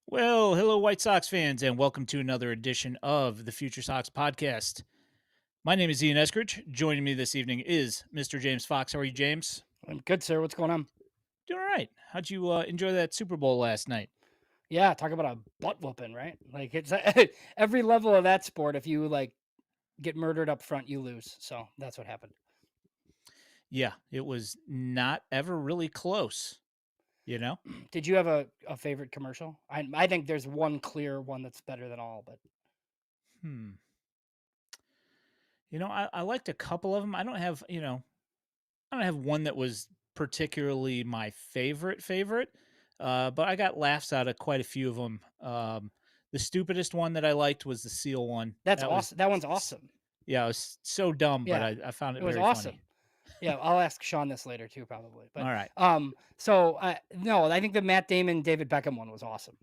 Well, hello, White Sox fans, and welcome to another edition of the FutureSox podcast. My name is Ian Eskridge. Joining me this evening is Mr. James Fox. How are you, James? I'm good, sir. What's going on? Doing all right. How'd you enjoy that Super Bowl last night? Yeah, talk about a butt whooping, right? Like it's every level of that sport. If you get murdered up front, you lose. So that's what happened. Yeah, it was not ever really close, you know? Did you have a favorite commercial? I think there's one clear one that's better than all, but Hmm. I liked a couple of them. I don't have, I don't have one that was particularly my favorite, but I got laughs out of quite a few of them. The stupidest one that I liked was the seal one. that's awesome. That one's awesome. Yeah, it was so dumb, but Yeah, I found it it was very awesome. funny. Yeah, I'll ask Sean this later too, probably. All But right. no, I think the Matt Damon David Beckham one was awesome.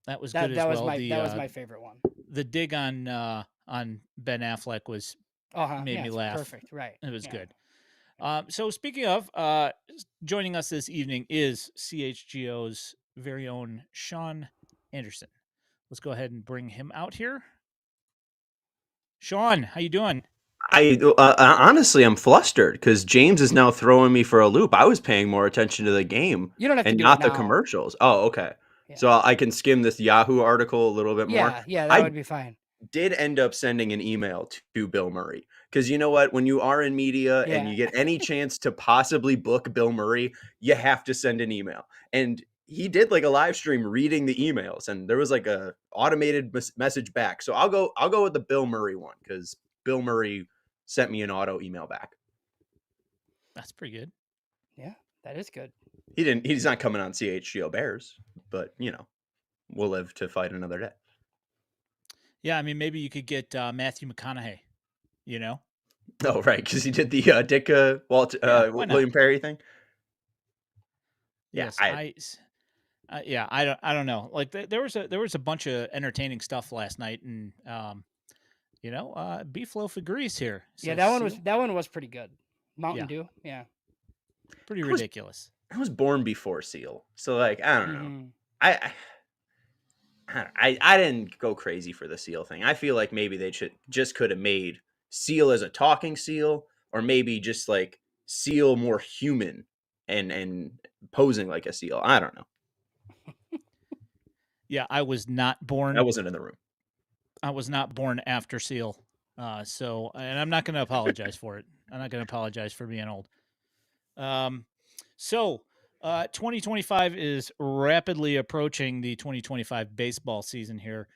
That was good That as that was well. my that was my favorite one. The dig on Ben Affleck was Uh huh. made Yeah, me it's laugh. perfect. Right. It was Yeah. good. So speaking of, joining us this evening is CHGO's very own Sean Anderson. Let's go ahead and bring him out here. Sean, how you doing? Honestly, I'm flustered because James is now throwing me for a loop. I was paying more attention to the game You don't have to and do it not the now. commercials. Oh, okay. Yeah. So I can skim this Yahoo article a little bit more. Yeah, that I would be fine. did end up sending an email to Bill Murray because you know what? When you are in media and Yeah. you get any chance to possibly book Bill Murray, you have to send an email. And he did like a live stream reading the emails, and there was like a automated message back. So I'll go with the Bill Murray one because Bill Murray sent me an auto email back. That's pretty good. Yeah, that is good. He's not coming on CHGO Bears, but we'll live to fight another day. Yeah, I mean, maybe you could get Matthew McConaughey. You know? Oh, right, because he did the Dick Yeah, why not? William Perry thing. Yeah, Yes, yeah, I don't know. Like there was a bunch of entertaining stuff last night, and Beef Loaf agrees here. Yeah, Says Seal. that one was pretty good. Mountain Yeah, Dew. Yeah. pretty I was ridiculous. I was born before Seal, so like I don't know. Hmm. I I didn't go crazy for the Seal thing. I feel like maybe they just could have made Seal as a talking seal, or maybe just like Seal more human and posing like a seal. I don't know. Yeah, I was not I born. wasn't in the room. I was not born after Seal. And I'm not going to apologize for it. I'm not going to apologize for being old. Um, so 2025 is rapidly approaching the 2025 baseball season here.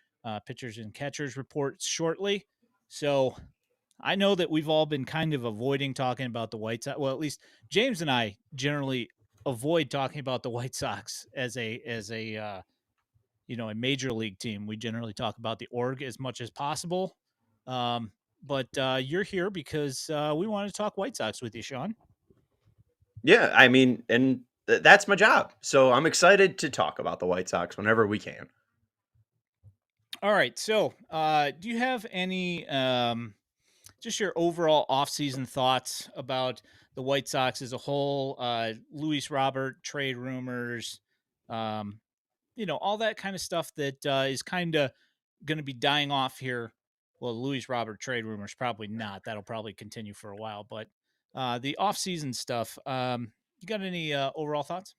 Pitchers and catchers reports shortly. So I know that we've all been kind of avoiding talking about the White Sox. Well, at least James and I generally avoid talking about the White Sox as a major league team. We generally talk about the org as much as possible. But you're here because we want to talk White Sox with you, Sean. Yeah, I mean, and that's my job. So I'm excited to talk about the White Sox whenever we can. All right. So, do you have any just your overall offseason thoughts about the White Sox as a whole? Luis Robert trade rumors, all that kind of stuff that is kind of going to be dying off here. Well, Luis Robert trade rumors probably not. That'll probably continue for a while. But the offseason stuff, you got any overall thoughts?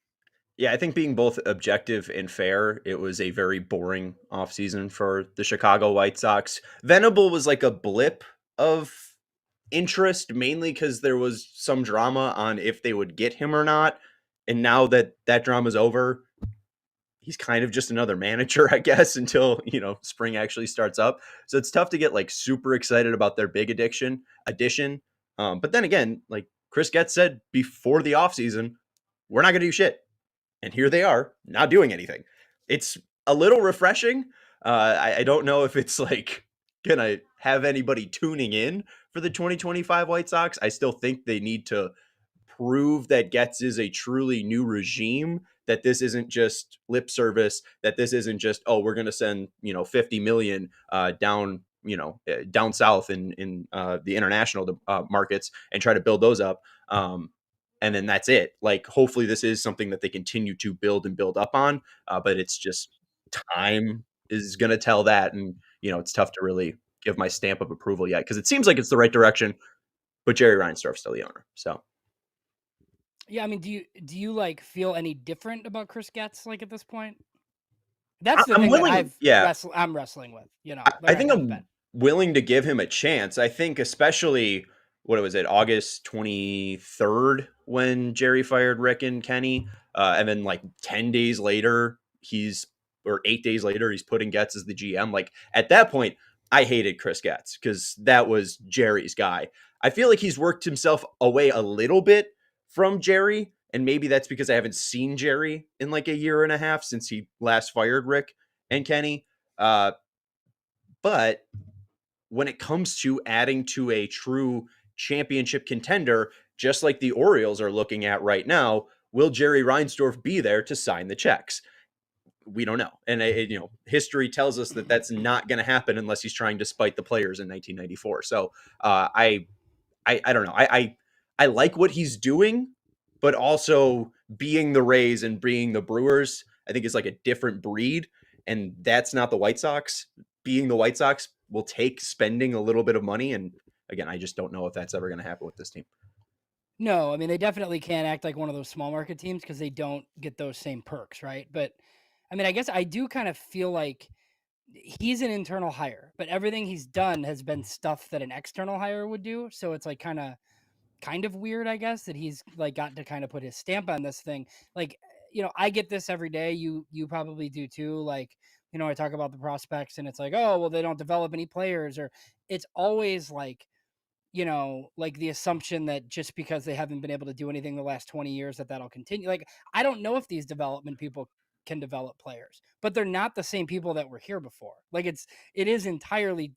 Yeah, I think being both objective and fair, it was a very boring offseason for the Chicago White Sox. Venable was like a blip of interest, mainly because there was some drama on if they would get him or not. And now that that drama's over, he's kind of just another manager, I guess, until, spring actually starts up. So it's tough to get like super excited about their big addition. But then again, like Chris Getz said before the offseason, we're not going to do shit. And here they are, not doing anything. It's a little refreshing. I don't know if it's like gonna have anybody tuning in for the 2025 White Sox. I still think they need to prove that Getz is a truly new regime, that this isn't just lip service, that this isn't just, oh, we're gonna send 50 million down down south in the international markets and try to build those up. and then that's it. Like, hopefully this is something that they continue to build and build up on, but it's just time is going to tell that. And, it's tough to really give my stamp of approval yet because it seems like it's the right direction, but Jerry Reinsdorf's still the owner. So, Yeah, I mean, do you like feel any different about Chris Getz like at this point? That's the I'm thing willing. that Yeah, I'm wrestling with. I think I'm willing to give him a chance. I think especially what was it, August 23rd when Jerry fired Rick and Kenny, and then like 10 days later or 8 days later he's putting Getz as the GM. Like at that point, I hated Chris Getz because that was Jerry's guy. I feel like he's worked himself away a little bit from Jerry, and maybe that's because I haven't seen Jerry in like a year and a half since he last fired Rick and Kenny. But when it comes to adding to a true championship contender, just like the Orioles are looking at right now, will Jerry Reinsdorf be there to sign the checks? We don't know. And, history tells us that that's not going to happen unless he's trying to spite the players in 1994. So I don't know. I like what he's doing, but also being the Rays and being the Brewers, I think is like a different breed. And that's not the White Sox. Being the White Sox will take spending a little bit of money. And again, I just don't know if that's ever going to happen with this team. No, I mean, they definitely can't act like one of those small market teams because they don't get those same perks, right? But I mean, I guess I do kind of feel like he's an internal hire, but everything he's done has been stuff that an external hire would do. So it's like kind of weird, I guess, that he's like got to kind of put his stamp on this thing. Like, I get this every day. You probably do too. Like, I talk about the prospects and it's like, oh, well, they don't develop any players, or it's always like, like the assumption that just because they haven't been able to do anything the last 20 years that'll continue. Like, I don't know if these development people can develop players, but they're not the same people that were here before. Like it is entirely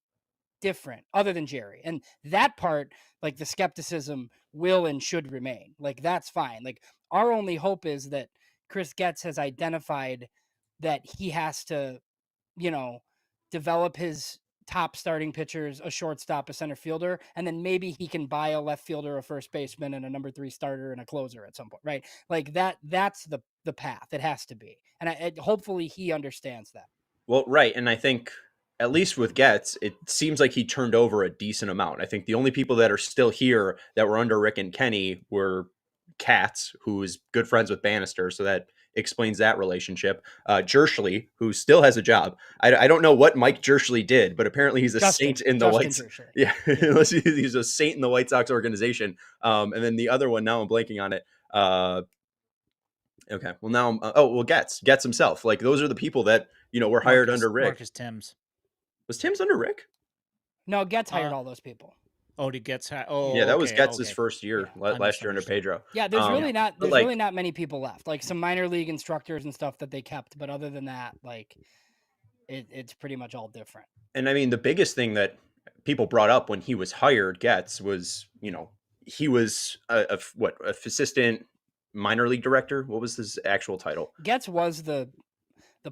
different other than Jerry. And that part, like the skepticism will and should remain. Like that's fine. Like our only hope is that Chris Getz has identified that he has to, develop his top starting pitchers, a shortstop, a center fielder, and then maybe he can buy a left fielder, a first baseman, and a number 3 starter and a closer at some point, right? Like that's the path it has to be. And hopefully he understands that. Well, right. And I think at least with Getz, it seems like he turned over a decent amount. I think the only people that are still here that were under Rick and Kenny were Katz, who is good friends with Bannister. So that explains that relationship. Jershly, who still has a job. I don't know what Mike Jershly did, but apparently he's a saint in the White Sox. Yeah, he's a saint in the White Sox organization. And then the other one, now I'm blanking on it. Okay, well now, Getz himself. Like those are the people that were hired under Rick. Marcus Timms. Was Timms under Rick? No, Getz hired all those people. Oh, did Getz? Oh, yeah, that was Getz's first year last year under Pedro. Yeah, there's really not many people left. Like some minor league instructors and stuff that they kept, but other than that, like it's pretty much all different. And I mean, the biggest thing that people brought up when he was hired, Getz, was he was a assistant minor league director. What was his actual title? Getz was the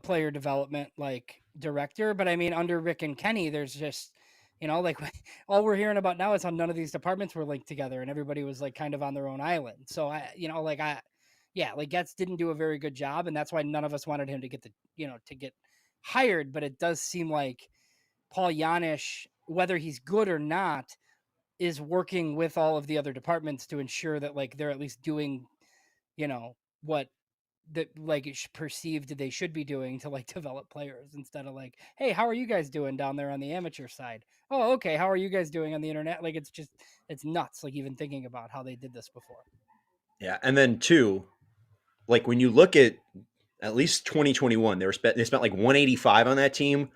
player development like director, but I mean under Rick and Kenny, there's just like all we're hearing about now is how none of these departments were linked together and everybody was like kind of on their own island. So like Getz didn't do a very good job, and that's why none of us wanted him to get to get hired. But it does seem like Paul Janisch, whether he's good or not, is working with all of the other departments to ensure that like they're at least doing, what that like it's perceived they should be doing to like develop players, instead of like, hey, how are you guys doing down there on the amateur side? Oh, okay, how are you guys doing on the internet? Like it's nuts, like even thinking about how they did this before. Yeah, and then two, like when you look at least 2021, they spent like 185 on that team.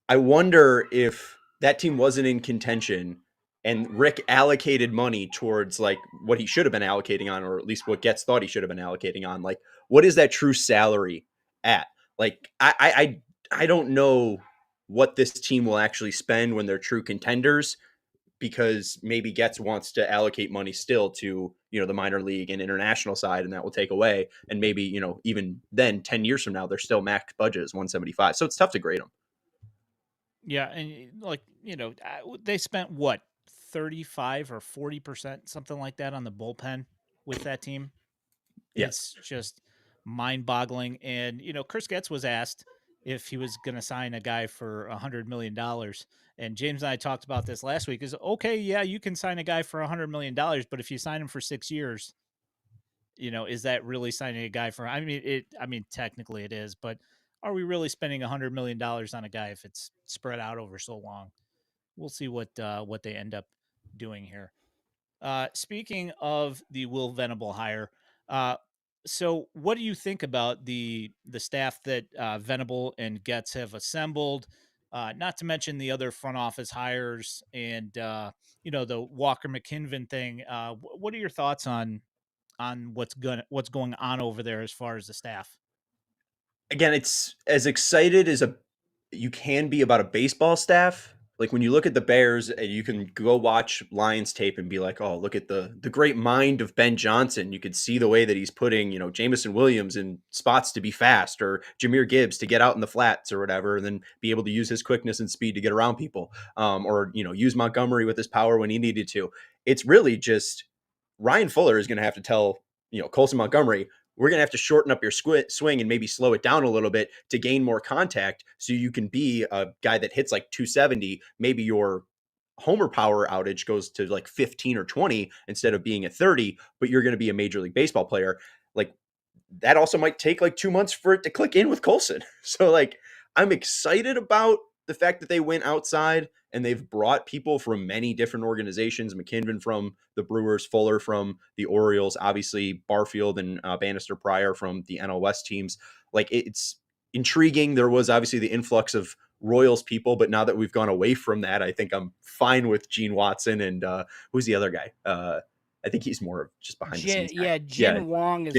I wonder if that team wasn't in contention and Rick allocated money towards like what he should have been allocating on, or at least what Getz thought he should have been allocating on. Like, what is that true salary at? Like, I don't know what this team will actually spend when they're true contenders, because maybe Getz wants to allocate money still to, the minor league and international side, and that will take away. And maybe, even then 10 years from now, they're still max budget is 175. So it's tough to grade them. Yeah. And like, they spent what, 35 or 40%, something like that on the bullpen with that team. Yes. It's just mind-boggling. And Chris Getz was asked if he was going to sign a guy for $100 million. And James and I talked about this last week. Is okay, yeah, you can sign a guy for $100 million, but if you sign him for 6 years, is that really signing a guy for? I mean, technically it is, but are we really spending $100 million on a guy if it's spread out over so long? We'll see what they end up doing here. Speaking of the Will Venable hire, uh, so what do you think about the staff that Venable and Getz have assembled? Not to mention the other front office hires and the Walker McKinven thing. What are your thoughts on what's going on over there as far as the staff? Again, it's as excited as you can be about a baseball staff. Like when you look at the Bears and you can go watch Lions tape and be like, oh, look at the great mind of Ben Johnson. You could see the way that he's putting, Jameson Williams in spots to be fast, or Jahmyr Gibbs to get out in the flats or whatever, and then be able to use his quickness and speed to get around people. Or use Montgomery with his power when he needed to. It's really just Ryan Fuller is going to have to tell, Colson Montgomery, we're going to have to shorten up your swing and maybe slow it down a little bit to gain more contact so you can be a guy that hits like 270. Maybe your homer power outage goes to like 15 or 20 instead of being at 30, but you're going to be a Major League Baseball player. Like that also might take like 2 months for it to click in with Colson. So like I'm excited about the fact that they went outside and they've brought people from many different organizations. McKinven from the Brewers, Fuller from the Orioles, obviously Barfield and Bannister Pryor from the NL West teams. Like it's intriguing. There was obviously the influx of Royals people, but now that we've gone away from that, I think I'm fine with Gene Watson and who's the other guy? I think he's more just behind the scenes. Yeah, Jin Wong is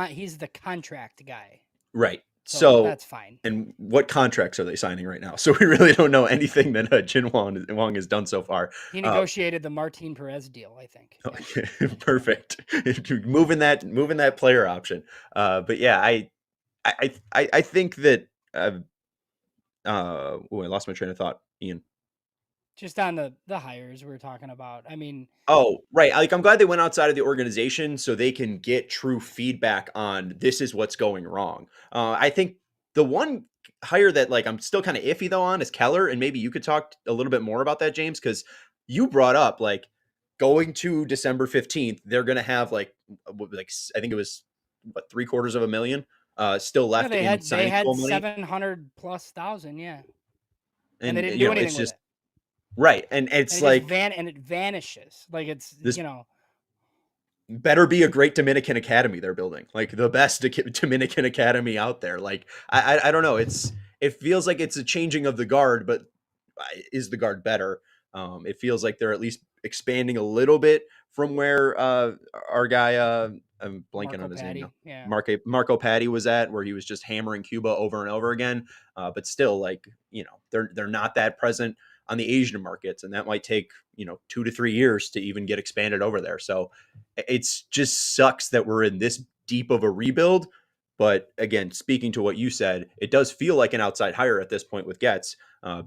he's the contract guy. Right. So that's fine. And what contracts are they signing right now? So we really don't know anything that Jin Wong has done so far. He negotiated the Martin Perez deal, I think. Okay, perfect. moving that player option. But yeah, I think that. I lost my train of thought, Ian. Just on the hires we're talking about. I mean, oh, right. Like I'm glad they went outside of the organization so they can get true feedback on this is what's going wrong. I think the one hire that like I'm still kind of iffy though on is Keller, and maybe you could talk a little bit more about that, James, because you brought up like going to December 15th, they're going to have like I think it was what $750,000 still left. Yeah, they had 700,000+, yeah, and they didn't do anything with it. Right. And it's like and it vanishes. Like it's this better be a great Dominican academy they're building. Like the best Dominican academy out there. Like I don't know. It feels like it's a changing of the guard, but is the guard better? It feels like they're at least expanding a little bit from where our guy I'm blanking Marco on his Patti, name now. yeah. Marco Patti was at, where he was just hammering Cuba over and over again. But still, like, they're not that present on the Asian markets, and that might take 2 to 3 years to even get expanded over there. So it's just sucks that we're in this deep of a rebuild. But again, speaking to what you said, it does feel like an outside hire at this point with Getz,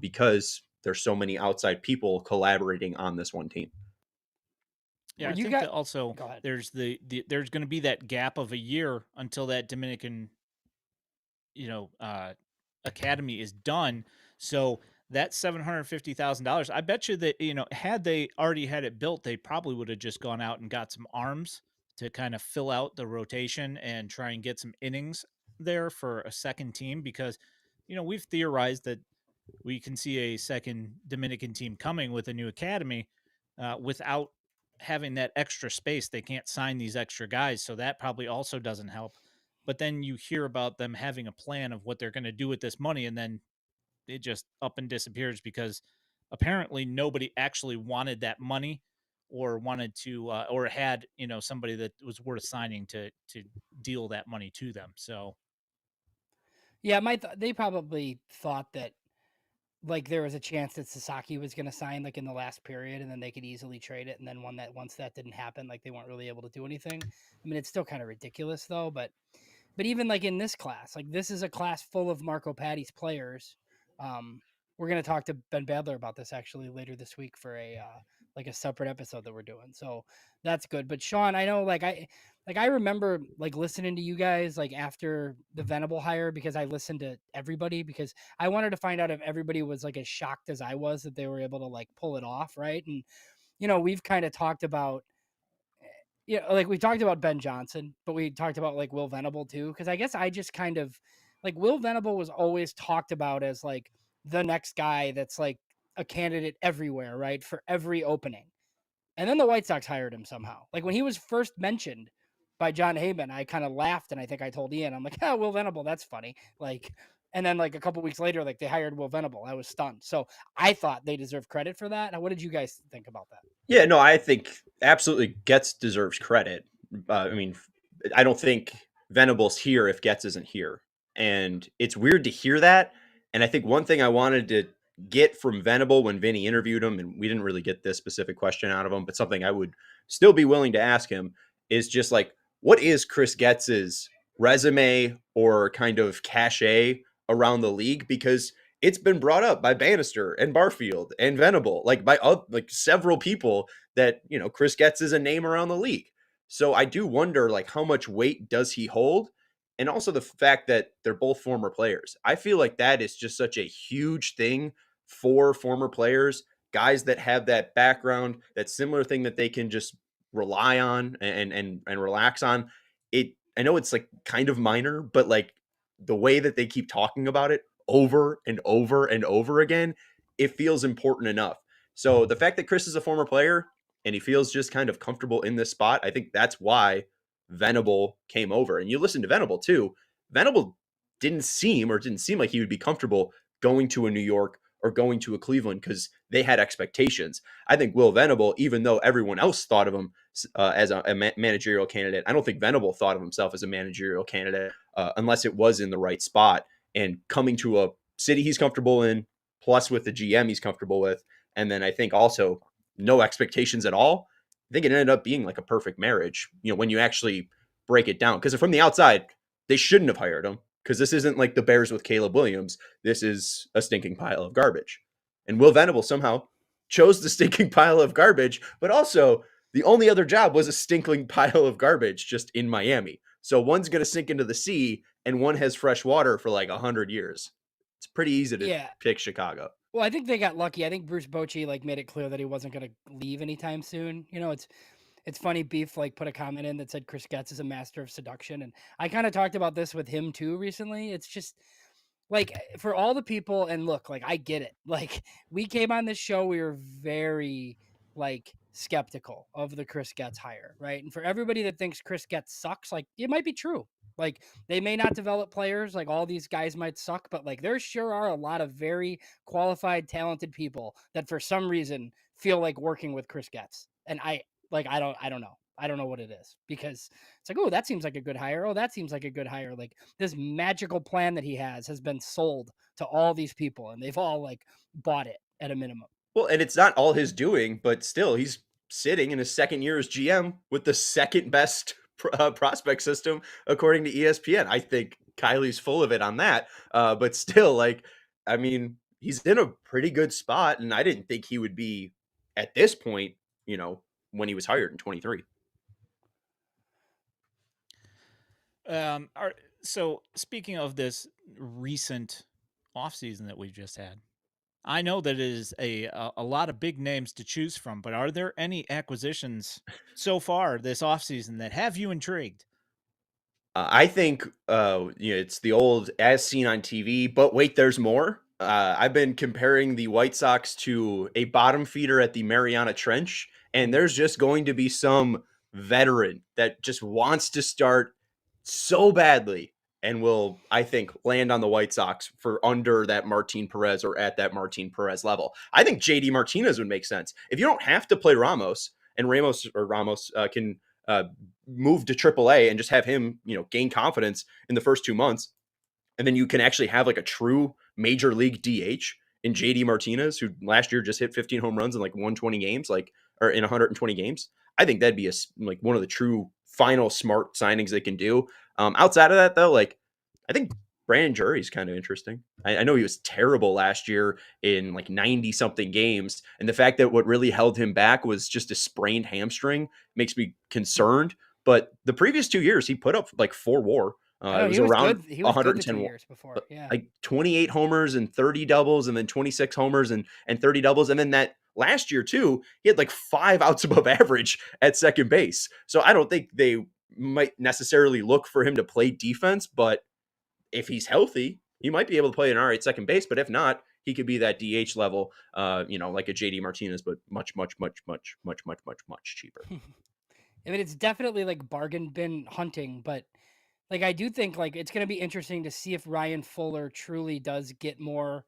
because there's so many outside people collaborating on this one team. Yeah, I think that also there's there's going to be that gap of a year until that Dominican, academy is done. So that $750,000, I bet you that, had they already had it built, they probably would have just gone out and got some arms to kind of fill out the rotation and try and get some innings there for a second team, because, we've theorized that we can see a second Dominican team coming with a new academy without having that extra space. They can't sign these extra guys. So that probably also doesn't help. But then you hear about them having a plan of what they're going to do with this money, and then it just up and disappears because apparently nobody actually wanted that money or wanted to or had somebody that was worth signing to deal that money to them. So yeah, they probably thought that like there was a chance that Sasaki was going to sign like in the last period, and then they could easily trade it. And then once that didn't happen, like they weren't really able to do anything. I mean, it's still kind of ridiculous though, but even like in this class, like this is a class full of Marco Patti's players. We're going to talk to Ben Badler about this actually later this week for a like a separate episode that we're doing. So that's good. But Sean, I know I remember like listening to you guys like after the Venable hire, because I listened to everybody because I wanted to find out if everybody was like as shocked as I was that they were able to like pull it off, right? And we've kind of talked about like we talked about Ben Johnson, but we talked about like Will Venable too. Cause I guess I just kind of like Will Venable was always talked about as like the next guy that's like a candidate everywhere, right? For every opening. And then the White Sox hired him somehow. Like when he was first mentioned by John Heyman, I kind of laughed and I think I told Ian, I'm like, Will Venable, that's funny. Like, and then like a couple weeks later, like they hired Will Venable. I was stunned. So I thought they deserve credit for that. What did you guys think about that? Yeah, no, I think absolutely Getz deserves credit. I mean, I don't think Venable's here if Getz isn't here. And it's weird to hear that. And I think one thing I wanted to get from Venable when Vinny interviewed him, and we didn't really get this specific question out of him, but something I would still be willing to ask him is just like, what is Chris Getz's resume or kind of cachet around the league? Because it's been brought up by Bannister and Barfield and Venable, like by like several people that, Chris Getz is a name around the league. So I do wonder like how much weight does he hold? And also the fact that they're both former players. I feel like that is just such a huge thing for former players, guys that have that background, that similar thing that they can just rely on and relax on. I know it's like kind of minor, but like the way that they keep talking about it over and over and over again, it feels important enough. So the fact that Chris is a former player and he feels just kind of comfortable in this spot, I think that's why Venable came over. And you listen to Venable too. Venable didn't seem like he would be comfortable going to a New York or going to a Cleveland because they had expectations. I think Will Venable, even though everyone else thought of him as a managerial candidate, I don't think Venable thought of himself as a managerial candidate unless it was in the right spot and coming to a city he's comfortable in, plus with the GM he's comfortable with. And then I think also no expectations at all. I think it ended up being like a perfect marriage, when you actually break it down. Because from the outside, they shouldn't have hired him because this isn't like the Bears with Caleb Williams. This is a stinking pile of garbage. And Will Venable somehow chose the stinking pile of garbage, but also the only other job was a stinking pile of garbage just in Miami. So one's going to sink into the sea and one has fresh water for like 100 years. It's pretty easy to pick Chicago. Well, I think they got lucky. I think Bruce Bochy like made it clear that he wasn't going to leave anytime soon. It's funny. Beef like put a comment in that said Chris Getz is a master of seduction, and I kind of talked about this with him too recently. It's just like for all the people, and look, like I get it. Like we came on this show, we were very like skeptical of the Chris Getz hire, right? And for everybody that thinks Chris Getz sucks, like it might be true. Like they may not develop players, like all these guys might suck, but like there sure are a lot of very qualified, talented people that for some reason feel like working with Chris Getz. And I don't know. I don't know what it is because it's like, oh, that seems like a good hire. Oh, that seems like a good hire. Like this magical plan that he has been sold to all these people and they've all like bought it at a minimum. Well, and it's not all his doing, but still he's sitting in his second year as GM with the second best prospect system according to ESPN. I think Kylie's full of it on that. But still, like, I mean, he's in a pretty good spot, and I didn't think he would be at this point, when he was hired in 23. So speaking of this recent offseason that we've just had, I know that it is a lot of big names to choose from, but are there any acquisitions so far this offseason that have you intrigued? I think it's the old as seen on TV, but wait, there's more. I've been comparing the White Sox to a bottom feeder at the Mariana Trench, and there's just going to be some veteran that just wants to start so badly and will, I think, land on the White Sox for under that Martin Perez or at that Martin Perez level. I think JD Martinez would make sense. If you don't have to play Ramos and Ramos can move to AAA and just have him, gain confidence in the first 2 months. And then you can actually have like a true major league DH in JD Martinez, who last year just hit 15 home runs in like 120 games, or in 120 games. I think that'd be like one of the true final smart signings they can do. Outside of that though, like I think Brandon Jury's kind of interesting. I know he was terrible last year in like 90 something games. And the fact that what really held him back was just a sprained hamstring makes me concerned. But the previous 2 years, he put up like 4 WAR. I It know was he was around good. He was good the 2 110, years before. Yeah. like 28 homers and 30 doubles, and then 26 homers and 30 doubles. And then that last year, too, he had like 5 outs above average at second base. So I don't think they might necessarily look for him to play defense, but if he's healthy, he might be able to play an all right second base. But if not, he could be that DH level, like a JD Martinez, but much, much, much, much, much, much, much, much cheaper. I mean, it's definitely like bargain bin hunting, but like I do think like it's going to be interesting to see if Ryan Fuller truly does get more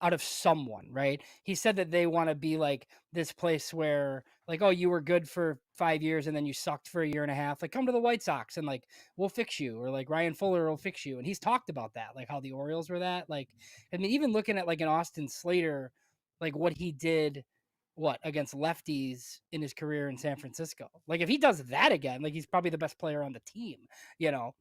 out of someone, right? He said that they want to be like this place where like, oh, you were good for 5 years and then you sucked for a year and a half. Like, come to the White Sox and like we'll fix you, or like Ryan Fuller will fix you. And he's talked about that, like how the Orioles were that. Like, I mean, even looking at like an Austin Slater, like what he did against lefties in his career in San Francisco. Like if he does that again, like he's probably the best player on the team,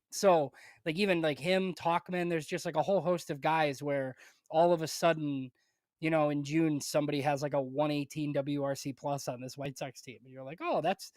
So like even like him, Talkman, there's just like a whole host of guys where all of a sudden, in June somebody has like a 118 WRC plus on this White Sox team, and you're like, oh, that's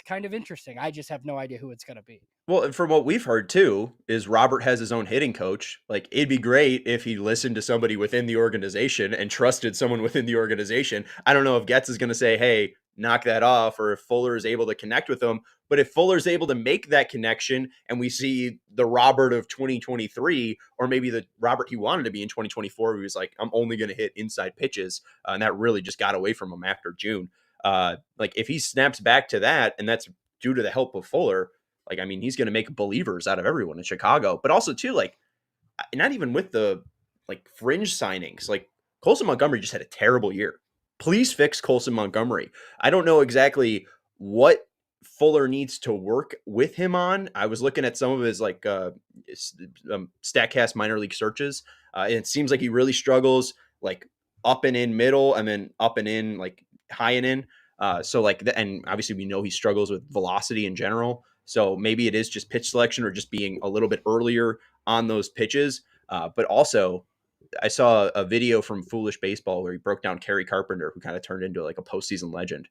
kind of interesting. I just have no idea who it's gonna be. Well, and from what we've heard too, is Robert has his own hitting coach. Like, it'd be great if he listened to somebody within the organization and trusted someone within the organization. I don't know if Getz is going to say, hey, knock that off, or if Fuller is able to connect with them. But if Fuller's able to make that connection and we see the Robert of 2023, or maybe the Robert he wanted to be in 2024, he was like, I'm only going to hit inside pitches. And that really just got away from him after June. Like, if he snaps back to that, and that's due to the help of Fuller, like, I mean, he's going to make believers out of everyone in Chicago, but also too, like, not even with the like fringe signings, like Colson Montgomery just had a terrible year. Please fix Colson Montgomery. I don't know exactly what Fuller needs to work with him on. I was looking at some of his like StatCast minor league searches, and it seems like he really struggles like up and in middle, and then up and in like high and in. And obviously we know he struggles with velocity in general. So maybe it is just pitch selection or just being a little bit earlier on those pitches. But also, I saw a video from Foolish Baseball where he broke down Kerry Carpenter, who kind of turned into like a postseason legend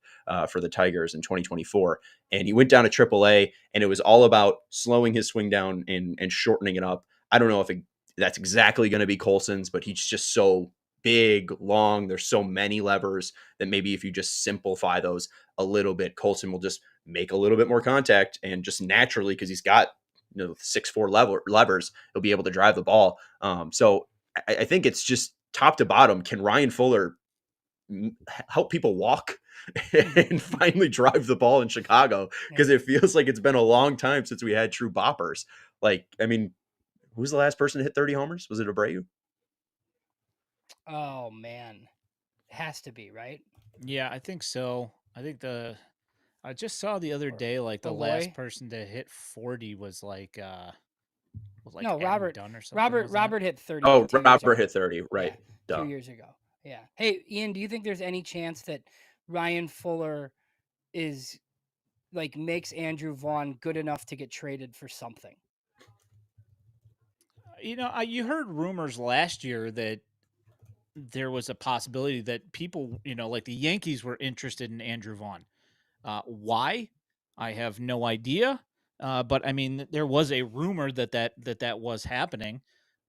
for the Tigers in 2024. And he went down to AAA, and it was all about slowing his swing down and shortening it up. I don't know if that's exactly going to be Colson's, but he's just so big, long. There's so many levers that maybe if you just simplify those a little bit, Colson will just make a little bit more contact, and just naturally, because he's got 6'4" levers, he'll be able to drive the ball. So I think it's just top to bottom. Can Ryan Fuller help people walk and finally drive the ball in Chicago? Because it feels like it's been a long time since we had true boppers. Like, I mean, who's the last person to hit 30 homers? Was it Abreu? Oh man, it has to be, right? Yeah, I think so. I think I just saw the other day like the last person to hit 40 was like no, Robert Dunn or something. Robert hit 30. Oh, Robert hit 30, right? Yeah, 2 years ago. Yeah. Hey, Ian, do you think there's any chance that Ryan Fuller is like makes Andrew Vaughn good enough to get traded for something? You heard rumors last year that there was a possibility that people, like the Yankees were interested in Andrew Vaughn. Why? I have no idea. But I mean, there was a rumor that was happening,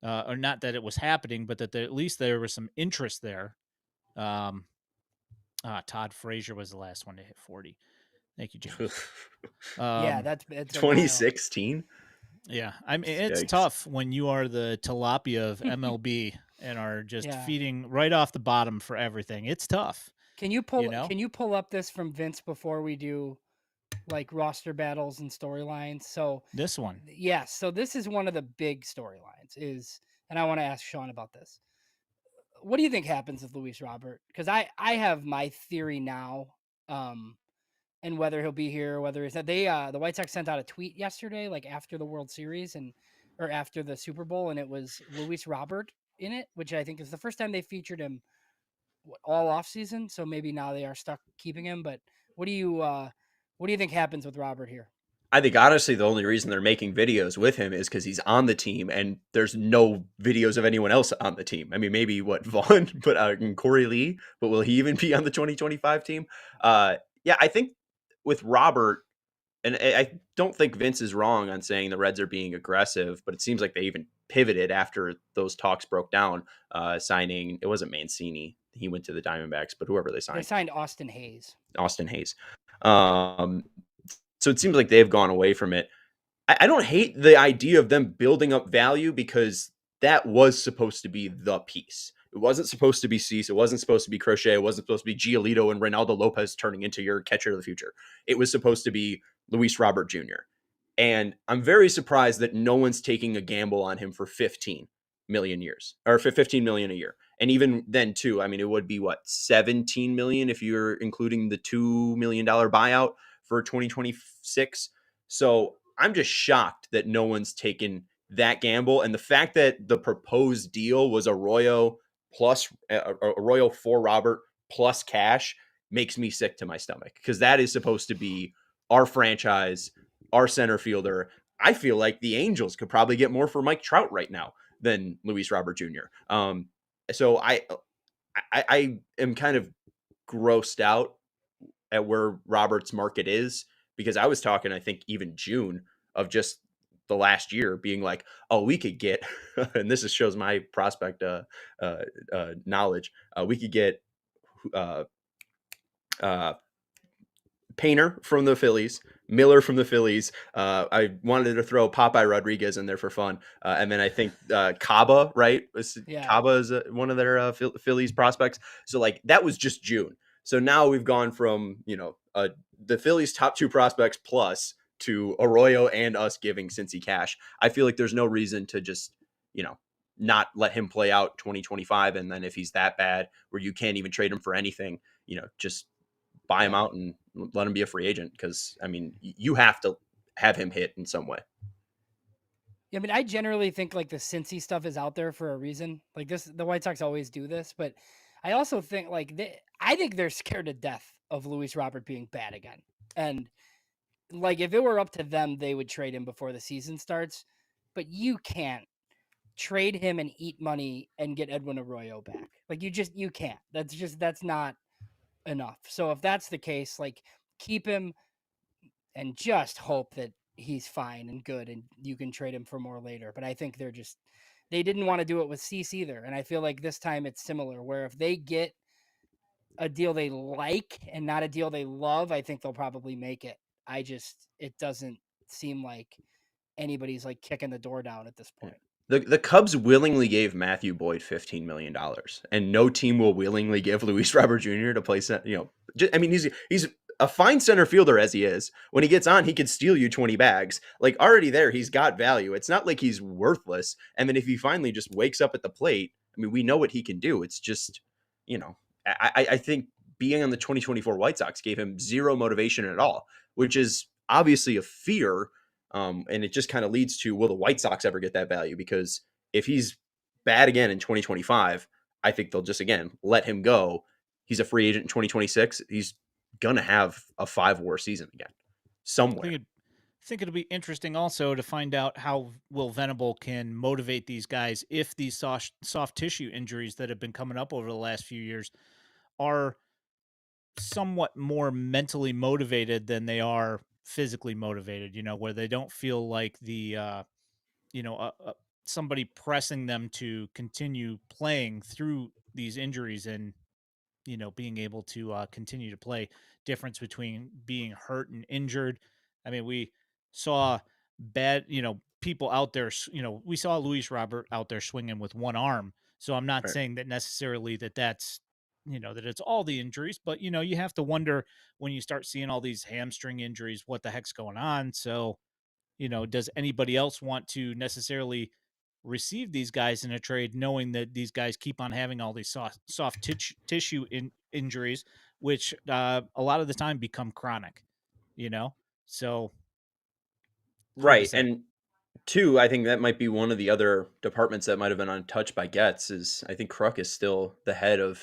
or not that it was happening, but that at least there was some interest there. Todd Frazier was the last one to hit 40. Thank you, James. Yeah, that's 2016. Yeah, I mean, it's tough when you are the tilapia of MLB and are just feeding right off the bottom for everything. It's tough. Can you pull up this from Vince before we do like roster battles and storylines? So this one, yes. So this is one of the big storylines and I want to ask Sean about this. What do you think happens with Luis Robert? Because I have my theory now, and whether he'll be here, whether it's that the White Sox sent out a tweet yesterday, like after the World Series or after the Super Bowl, and it was Luis Robert in it, which I think is the first time they featured him all off season. So maybe now they are stuck keeping him. But what do you think happens with Robert here? I think honestly the only reason they're making videos with him is because he's on the team and there's no videos of anyone else on the team. I mean, maybe what Vaughn, but and Corey Lee, but will he even be on the 2025 team? Yeah, I think with Robert, and I don't think Vince is wrong on saying the Reds are being aggressive, but it seems like they even pivoted after those talks broke down, signing, it wasn't Mancini. He went to the Diamondbacks, but whoever they They signed, signed Austin Hayes. Austin Hayes. So it seems like they've gone away from it. I don't hate the idea of them building up value because that was supposed to be the piece. It wasn't supposed to be Cease. It wasn't supposed to be Crochet. It wasn't supposed to be Giolito and Reynaldo Lopez turning into your catcher of the future. It was supposed to be Luis Robert Jr. And I'm very surprised that no one's taking a gamble on him for 15 million years or for 15 million a year. And even then too, I mean, it would be what, 17 million if you're including the $2 million buyout for 2026. So I'm just shocked that no one's taken that gamble. And the fact that the proposed deal was Arroyo plus Arroyo for Robert plus cash makes me sick to my stomach because that is supposed to be our franchise, our center fielder. I feel like the Angels could probably get more for Mike Trout right now than Luis Robert Jr. So I am kind of grossed out at where Robert's market is because I was talking, I think even June of just the last year being like, oh, we could get, and this is, shows my prospect knowledge. We could get Painter from the Phillies, Miller from the Phillies. I wanted to throw Popeye Rodriguez in there for fun. And then I think Caba, right? Yeah. Caba is one of their Phillies prospects. So like that was just June. So now we've gone from, the Phillies top two prospects plus to Arroyo and us giving Cincy cash. I feel like there's no reason to just, not let him play out 2025. And then if he's that bad where you can't even trade him for anything, just buy him out and let him be a free agent. Because I mean, you have to have him hit in some way. Yeah, I mean, I generally think like the Cincy stuff is out there for a reason. Like this, the White Sox always do this, but I also think like I think they're scared to death of Luis Robert being bad again. And like if it were up to them, they would trade him before the season starts. But you can't trade him and eat money and get Edwin Arroyo back. Like you can't. That's not enough. So if that's the case, like keep him and just hope that he's fine and good and you can trade him for more later. But I think they didn't want to do it with Cease either. And I feel like this time it's similar where if they get a deal they like and not a deal they love, I think they'll probably make it. It doesn't seem like anybody's like kicking the door down at this point. The Cubs willingly gave Matthew Boyd $15 million, and no team will willingly give Luis Robert Jr. to play. I mean, he's a fine center fielder as he is. When he gets on, he could steal you 20 bags. Like already there, he's got value. It's not like he's worthless. And then if he finally just wakes up at the plate, I mean, we know what he can do. It's just, I think being on the 2024 White Sox gave him zero motivation at all, which is obviously a fear. And it just kind of leads to, will the White Sox ever get that value? Because if he's bad again in 2025, I think they'll just, again, let him go. He's a free agent in 2026. He's going to have a 5-WAR season again somewhere. I think it'll be interesting also to find out how Will Venable can motivate these guys if these soft tissue injuries that have been coming up over the last few years are somewhat more mentally motivated than they are physically motivated, where they don't feel like the, somebody pressing them to continue playing through these injuries and, being able to continue to play. Difference between being hurt and injured. I mean, we saw bad, people out there, we saw Luis Robert out there swinging with one arm. So I'm not saying that necessarily that's, that it's all the injuries, but, you have to wonder when you start seeing all these hamstring injuries, what the heck's going on. So, does anybody else want to necessarily receive these guys in a trade, knowing that these guys keep on having all these soft tissue injuries, which a lot of the time become chronic, So. Right. And two, I think that might be one of the other departments that might have been untouched by Getz is I think Kruk is still the head of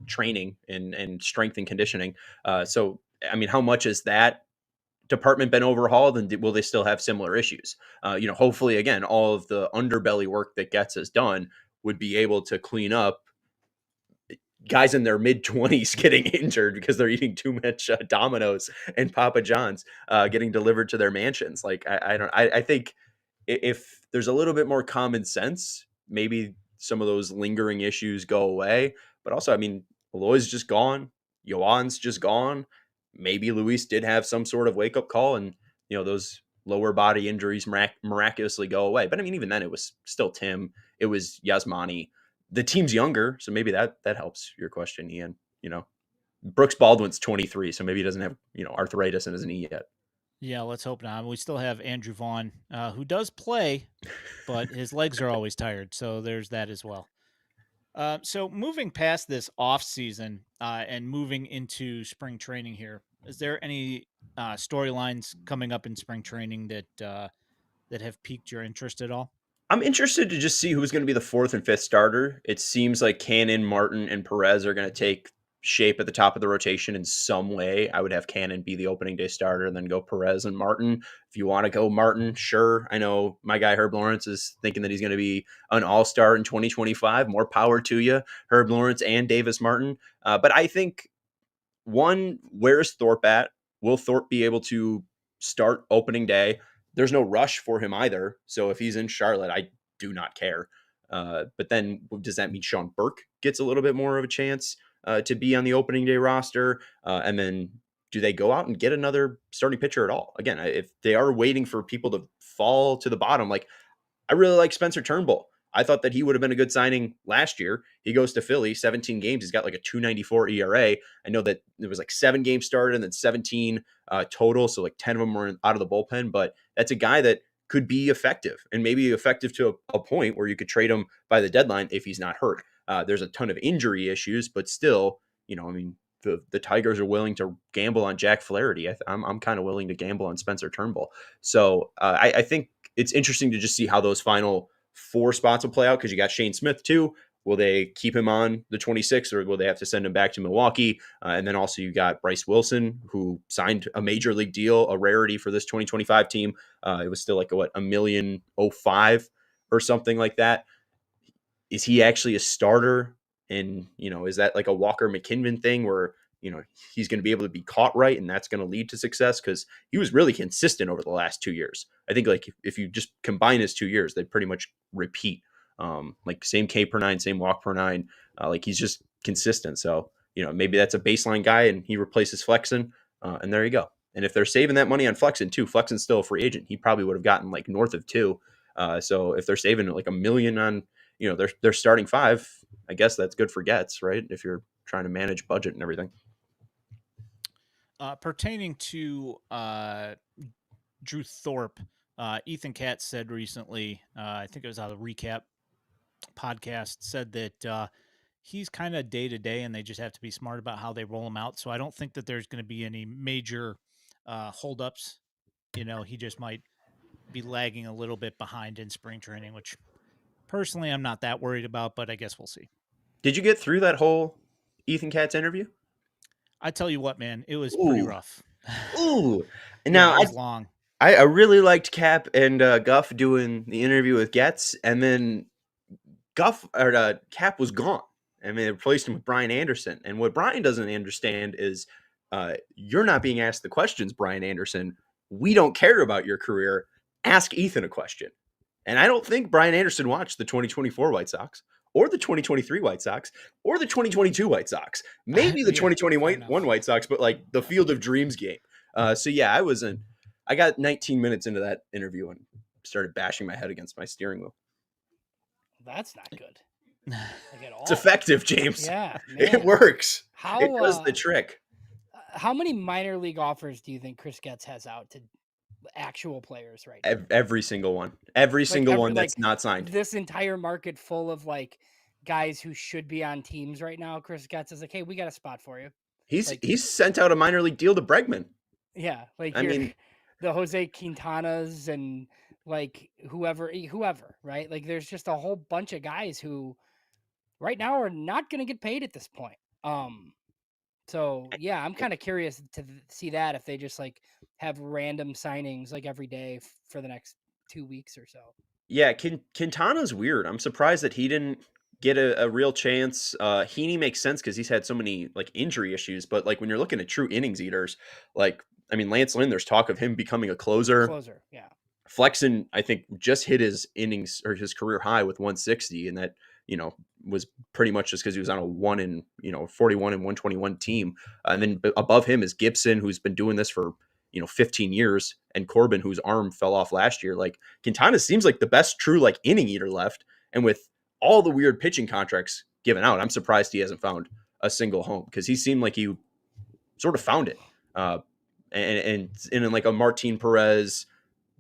training and strength and conditioning. So, I mean, how much is that department been overhauled, and will they still have similar issues? Hopefully, again, all of the underbelly work that Getz has done would be able to clean up guys in their mid 20s getting injured because they're eating too much Domino's and Papa John's getting delivered to their mansions. Like I think if there's a little bit more common sense, maybe some of those lingering issues go away. But also, I mean, Eloy's just gone. Yoan's just gone. Maybe Luis did have some sort of wake up call, and those lower body injuries miraculously go away. But I mean, even then, it was still Tim. It was Yasmani. The team's younger, so maybe that helps your question, Ian. Brooks Baldwin's 23, so maybe he doesn't have arthritis in his knee yet. Yeah, let's hope not. We still have Andrew Vaughn, who does play, but his legs are always tired. So there's that as well. So moving past this off season and moving into spring training here, is there any storylines coming up in spring training that have piqued your interest at all? I'm interested to just see who's going to be the fourth and fifth starter. It seems like Cannon, Martin, and Perez are going to take shape at the top of the rotation in some way. I would have Cannon be the opening day starter and then go Perez and Martin. If you want to go Martin, sure. I know my guy Herb Lawrence is thinking that he's going to be an all-star in 2025. More power to you, Herb Lawrence and Davis Martin. But I think, one, where's Thorpe at? Will Thorpe be able to start opening day? There's no rush for him either. So if he's in Charlotte, I do not care. But then does that mean Sean Burke gets a little bit more of a chance to be on the opening day roster? And then do they go out and get another starting pitcher at all? Again, if they are waiting for people to fall to the bottom, like I really like Spencer Turnbull. I thought that he would have been a good signing last year. He goes to Philly, 17 games. He's got like a 2.94 ERA. I know that it was like 7 games started and then 17 total. So like 10 of them were out of the bullpen, but that's a guy that could be effective and maybe effective to a point where you could trade him by the deadline if he's not hurt. There's a ton of injury issues, but still, I mean, the Tigers are willing to gamble on Jack Flaherty. I'm kind of willing to gamble on Spencer Turnbull. So I think it's interesting to just see how those final 4 spots will play out, because you got Shane Smith too. Will they keep him on the 26th, or will they have to send him back to Milwaukee? And then also you got Bryce Wilson, who signed a major league deal, a rarity for this 2025 team. It was still like $1.05 million or something like that. Is he actually a starter? And, is that like a Walker McKinnon thing where, he's going to be able to be caught right and that's going to lead to success? Because he was really consistent over the last 2 years. I think like if you just combine his 2 years, they pretty much repeat. Like same K per 9, same walk per 9. Like he's just consistent. So, maybe that's a baseline guy and he replaces Flexen. And there you go. And if they're saving that money on Flexen too, Flexen's still a free agent. He probably would have gotten like north of 2. So if they're saving like $1 million on, they're starting 5, I guess that's good for Getz, right? If you're trying to manage budget and everything. Pertaining to Drew Thorpe, Ethan Katz said recently, I think it was on the Recap podcast, said that he's kind of day to day and they just have to be smart about how they roll him out. So I don't think that there's going to be any major holdups. He just might be lagging a little bit behind in spring training, which personally I'm not that worried about, but I guess we'll see. Did you get through that whole Ethan Katz interview? I tell you what, man, it was pretty rough. Ooh. Now, it was long. I really liked Cap and Guff doing the interview with Getz, and then Cap was gone. I mean, they replaced him with Brian Anderson. And what Brian doesn't understand is you're not being asked the questions, Brian Anderson. We don't care about your career. Ask Ethan a question. And I don't think Brian Anderson watched the 2024 White Sox or the 2023 White Sox or the 2022 White Sox, maybe the 2021 White Sox, but like the Field of Dreams game. So yeah, I got 19 minutes into that interview and started bashing my head against my steering wheel. That's not good. Like at all. It's effective, James. Yeah, man. It works. It does the trick. How many minor league offers do you think Chris Getz has out to actual players right now? Every single one. Every single one that's not signed. This entire market full of like guys who should be on teams right now. Chris Getz is like, hey, we got a spot for you. He's sent out a minor league deal to Bregman. Yeah, like the Jose Quintanas and like whoever, right? Like there's just a whole bunch of guys who right now are not going to get paid at this point. So yeah, I'm kind of curious to see that if they just like have random signings like every day for the next 2 weeks or so. Yeah, Quintana's weird. I'm surprised that he didn't get a real chance. Heaney makes sense because he's had so many like injury issues, but like when you're looking at true innings eaters, like I mean Lance Lynn, there's talk of him becoming a closer. Closer, yeah. Flexen, I think, just hit his innings or his career high with 160, and that was pretty much just because he was on a 41 and 121 team. And then above him is Gibson, who's been doing this for 15 years, and Corbin, whose arm fell off last year. Like Quintana seems like the best true like inning eater left, and with all the weird pitching contracts given out, I'm surprised he hasn't found a single home because he seemed like he sort of found it. And in like a Martin Perez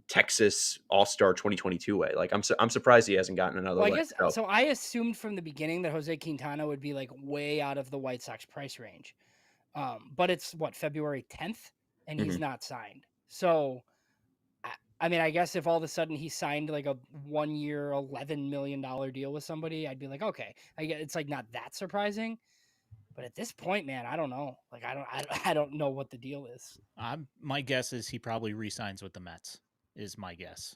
Texas All-Star 2022 way. Like I'm surprised he hasn't gotten another. Well, I guess so. I assumed from the beginning that Jose Quintana would be like way out of the White Sox price range. But it's what, February 10th, and he's not signed. So I mean, I guess if all of a sudden he signed like a 1 year, $11 million deal with somebody, I'd be like, okay, I guess it's like not that surprising. But at this point, man, I don't know. Like, I don't know what the deal is. My guess is he probably re-signs with the Mets. Is my guess.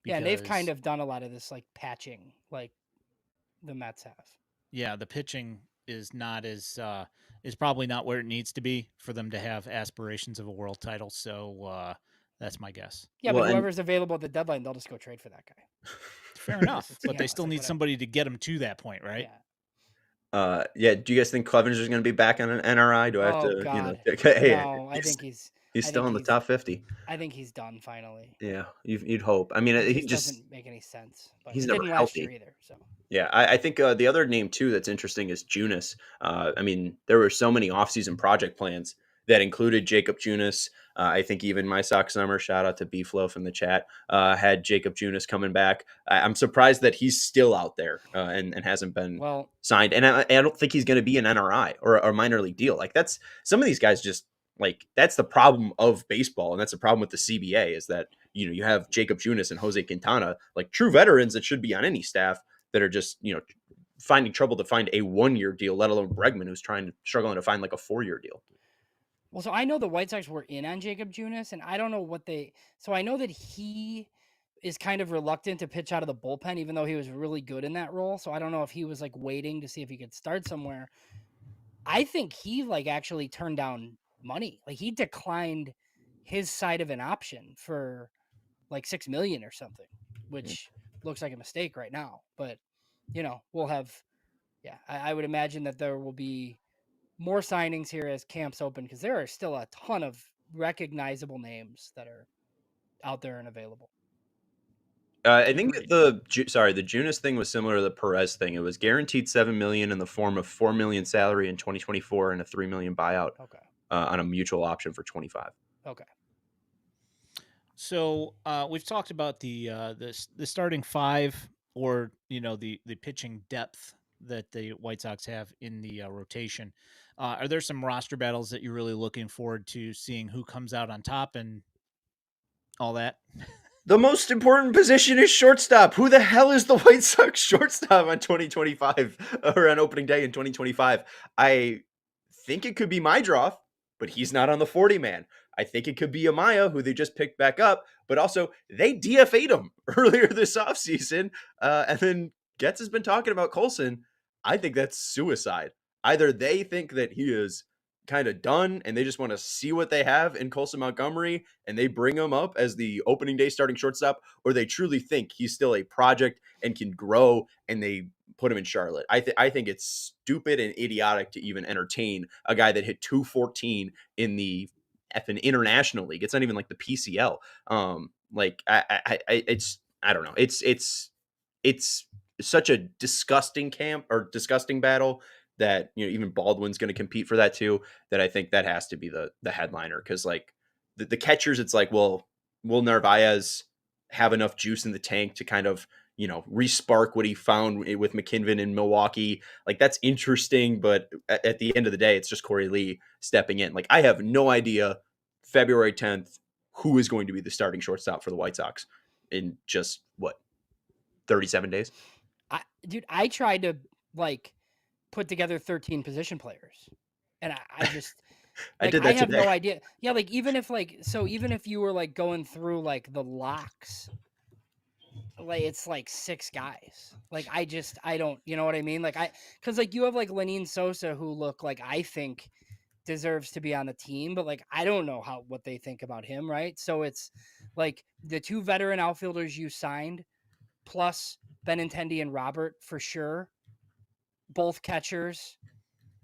Yeah, and they've kind of done a lot of this like patching, like the Mets have. Yeah, the pitching is not as is probably not where it needs to be for them to have aspirations of a world title. So that's my guess. Yeah, but whoever's available at the deadline, they'll just go trade for that guy. Fair enough, but they still need somebody to get them to that point, right? Yeah. Do you guys think Clevenger is going to be back on an NRI? Do I have to? God. No, I think he's still in the top 50. I think he's done finally. Yeah, you'd hope. I mean, he just doesn't make any sense. But he's it never didn't healthy last year either. So yeah, I think the other name too that's interesting is Junis. I mean, there were so many offseason project plans that included Jacob Junis. I think even my Sox Summer, shout out to B-Flow from the chat, had Jacob Junis coming back. I'm surprised that he's still out there and hasn't been signed. And I don't think he's going to be an NRI or a minor league deal. Like that's some of these guys just like that's the problem of baseball, and that's the problem with the CBA is that you have Jacob Junis and Jose Quintana, like true veterans that should be on any staff that are just finding trouble to find a 1-year deal, let alone Bregman, who's struggling to find like a 4-year deal. Well, so I know the White Sox were in on Jacob Junis, and I don't know what so I know that he is kind of reluctant to pitch out of the bullpen, even though he was really good in that role. So I don't know if he was like waiting to see if he could start somewhere. I think he like actually turned down money. Like he declined his side of an option for like $6 million or something, which looks like a mistake right now. But we'll have, I would imagine that there will be more signings here as camps open because there are still a ton of recognizable names that are out there and available. I think the Junis thing was similar to the Perez thing. It was guaranteed $7 million in the form of $4 million salary in 2024 and a $3 million buyout. Okay. On a mutual option for 25. Okay. So we've talked about the starting five, or the pitching depth that the White Sox have in the rotation. Are there some roster battles that you're really looking forward to seeing who comes out on top and all that? The most important position is shortstop. Who the hell is the White Sox shortstop on 2025 or on opening day in 2025? I think it could be Mydroff, but he's not on the 40 man. I think it could be Amaya, who they just picked back up, but also they DFA'd him earlier this offseason. And then Getz has been talking about Colson. I think that's suicide. Either they think that he is kind of done and they just want to see what they have in Colson Montgomery and they bring him up as the opening day starting shortstop, or they truly think he's still a project and can grow and they put him in Charlotte. I think it's stupid and idiotic to even entertain a guy that hit 214 in the effing international league. It's not even like the PCL. I don't know. It's such a disgusting disgusting battle that even Baldwin's going to compete for that too, that I think that has to be the headliner. Because like the catchers, it's like, well, will Narvaez have enough juice in the tank to kind of respark what he found with McKinven in Milwaukee? Like that's interesting, but at the end of the day, it's just Corey Lee stepping in. Like I have no idea February 10th who is going to be the starting shortstop for the White Sox in just 37 days. I tried to put together 13 position players And I just I like did I that have today. no idea. Yeah, like even if you were like going through like the locks, like it's like 6 guys. Like I don't, you know what I mean? Like cuz like you have like Lenine Sosa who look like I think deserves to be on the team, but like I don't know what they think about him, right? So it's like the 2 veteran outfielders you signed plus Benintendi and Robert for sure, both catchers,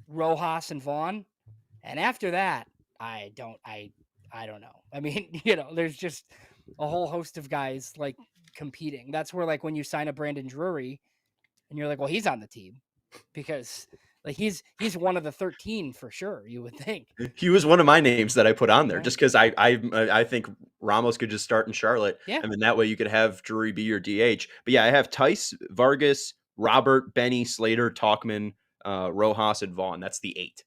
Rojas and Vaughn. And after that, I don't know. I mean, there's just a whole host of guys like competing. That's where like when you sign a Brandon Drury and you're like, well, he's on the team because like he's one of the 13 for sure, you would think. He was one of my names that I put on there Right. just because I think Ramos could just start in Charlotte, Yeah. and then that way you could have Drury be your DH. But yeah, I have Tice, Vargas, Robert, Benny, Slater, Talkman, Rojas, and Vaughn. That's the 8.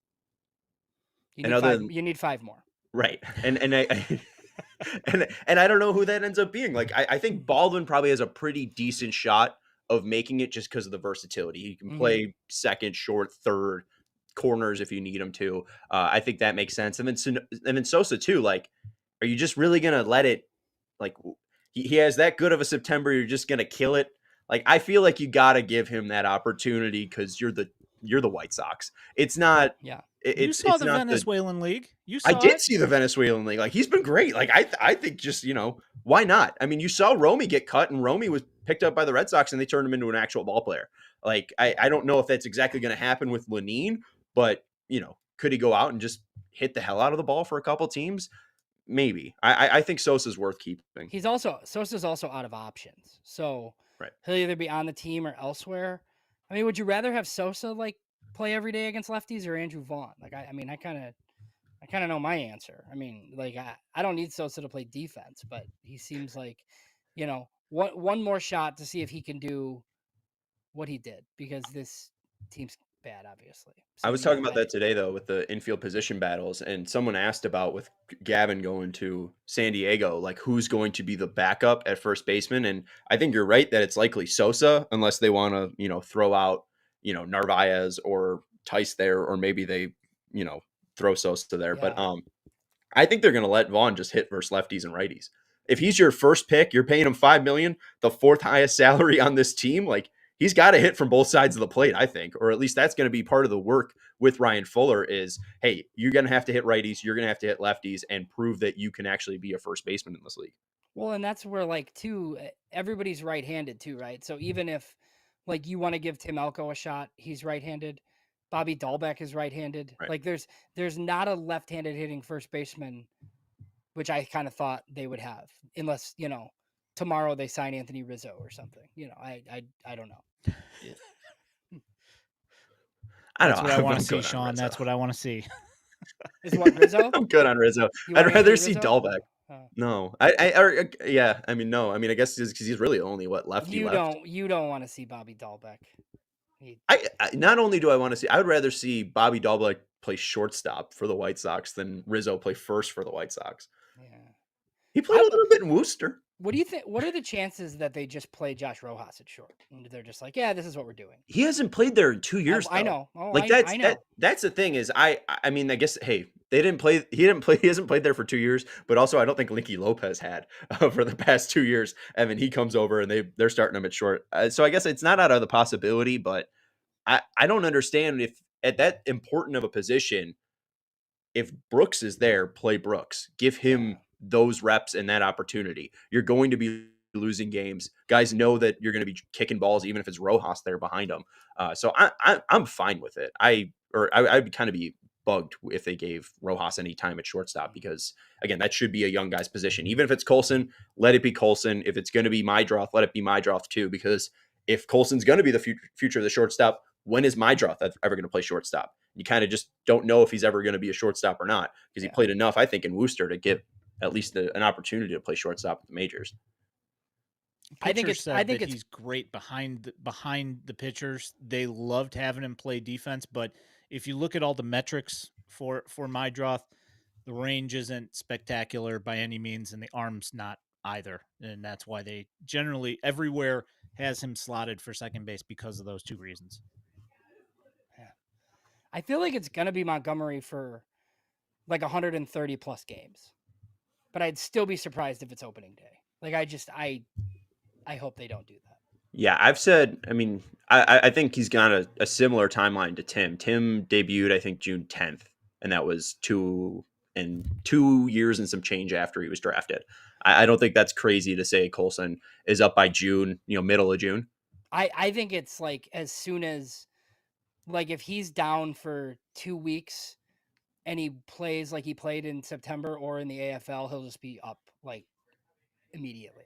And other than You need 5 more. right, and I and I don't know who that ends up being. Like I think Baldwin probably has a pretty decent shot of making it just because of the versatility. He can play second, short, third, corners if you need him to. I think that makes sense. And then Sosa too. Like, are you just really gonna let it? Like, he has that good of a September. You're just gonna kill it. Like, I feel like you got to give him that opportunity because you're the White Sox. It's not. Yeah. You saw It's the not the Venezuelan league. You I saw did it. see the Venezuelan league. Like he's been great. Like I think just why not? I mean, you saw Romy get cut, and Romy was picked up by the Red Sox, and they turned him into an actual ball player. Like I don't know if that's exactly going to happen with Lenine, but could he go out and just hit the hell out of the ball for a couple teams? Maybe. I think Sosa's worth keeping. Sosa's also out of options. So Right. he'll either be on the team or elsewhere. I mean, would you rather have Sosa like play every day against lefties or Andrew Vaughn? Like I mean, I kind of know my answer. I mean, like I don't need Sosa to play defense, but he seems like, one more shot to see if he can do what he did because this team's bad, obviously. I So was talking about that today though with the infield position battles, and someone asked about with Gavin going to San Diego, like who's going to be the backup at first baseman, and I think you're right that it's likely Sosa unless they want to throw out Narvaez or Tice there, or maybe they throw Sosa there, but yeah. I think they're going to let Vaughn just hit versus lefties and righties. If he's your first pick, you're paying him $5 million, the 4th highest salary on this team. Like he's got to hit from both sides of the plate, I think, or at least that's going to be part of the work with Ryan Fuller. Is hey, you're going to have to hit righties, you're going to have to hit lefties, and prove that you can actually be a first baseman in this league. Well, and that's where like too everybody's right-handed too, right? So even if like you want to give Tim Elko a shot, he's right-handed. Bobby Dahlbeck is right-handed. Right. Like there's not a left-handed hitting first baseman, which I kind of thought they would have, unless tomorrow they sign Anthony Rizzo or something. I don't know. That's what I want to I'm see, good on Sean. Rizzo. That's what I want to see. Is what Rizzo? I'm good on Rizzo. You I'd want rather Anthony see Rizzo? Dahlbeck. Oh. No, yeah. I mean, no. I mean, I guess because he's really only lefty You left. don't want to see Bobby Dahlbeck. I not only do I want to see, I would rather see Bobby Dahlbeck play shortstop for the White Sox than Rizzo play first for the White Sox. Yeah. He played a little bit in Worcester. What do you think? What are the chances that they just play Josh Rojas at short? And they're just like, yeah, this is what we're doing. He hasn't played there in 2 years. I though. know. Oh, Like I know. that's the thing is I mean I guess hey they didn't play he hasn't played there for 2 years, but also I don't think Linky Lopez had for the past 2 years. I mean he comes over and they're starting him at short. So I guess it's not out of the possibility, but I don't understand if at that important of a position, if Brooks is there, play Brooks. Give him those reps and that opportunity. You're going to be losing games. Guys know that you're going to be kicking balls, even if it's Rojas there behind them. So I'm fine with it. I'd kind of be bugged if they gave Rojas any time at shortstop because again, that should be a young guy's position. Even if it's Colson, let it be Colson. If it's going to be Mydroth, let it be Mydroth too. Because if Colson's going to be the future of the shortstop, when is Mydroth ever going to play shortstop? You kind of just don't know if he's ever going to be a shortstop or not because he played enough, I think, in Worcester to get at least an opportunity to play shortstop at the majors. I think he's great behind the pitchers. They loved having him play defense, but if you look at all the metrics for Mydroth, the range isn't spectacular by any means, and the arm's not either. And that's why they generally everywhere has him slotted for second base because of those two reasons. I feel like it's gonna be Montgomery for like 130 plus games, but I'd still be surprised if it's opening day. Like I hope they don't do that. Yeah, I've said, I mean, I think he's got a similar timeline to Tim. Tim debuted, I think, June 10th, and that was 2 years and some change after he was drafted. I don't think that's crazy to say Colson is up by June, middle of June. I think it's like as soon as, like, if he's down for 2 weeks and he plays like he played in September or in the AFL, he'll just be up like immediately.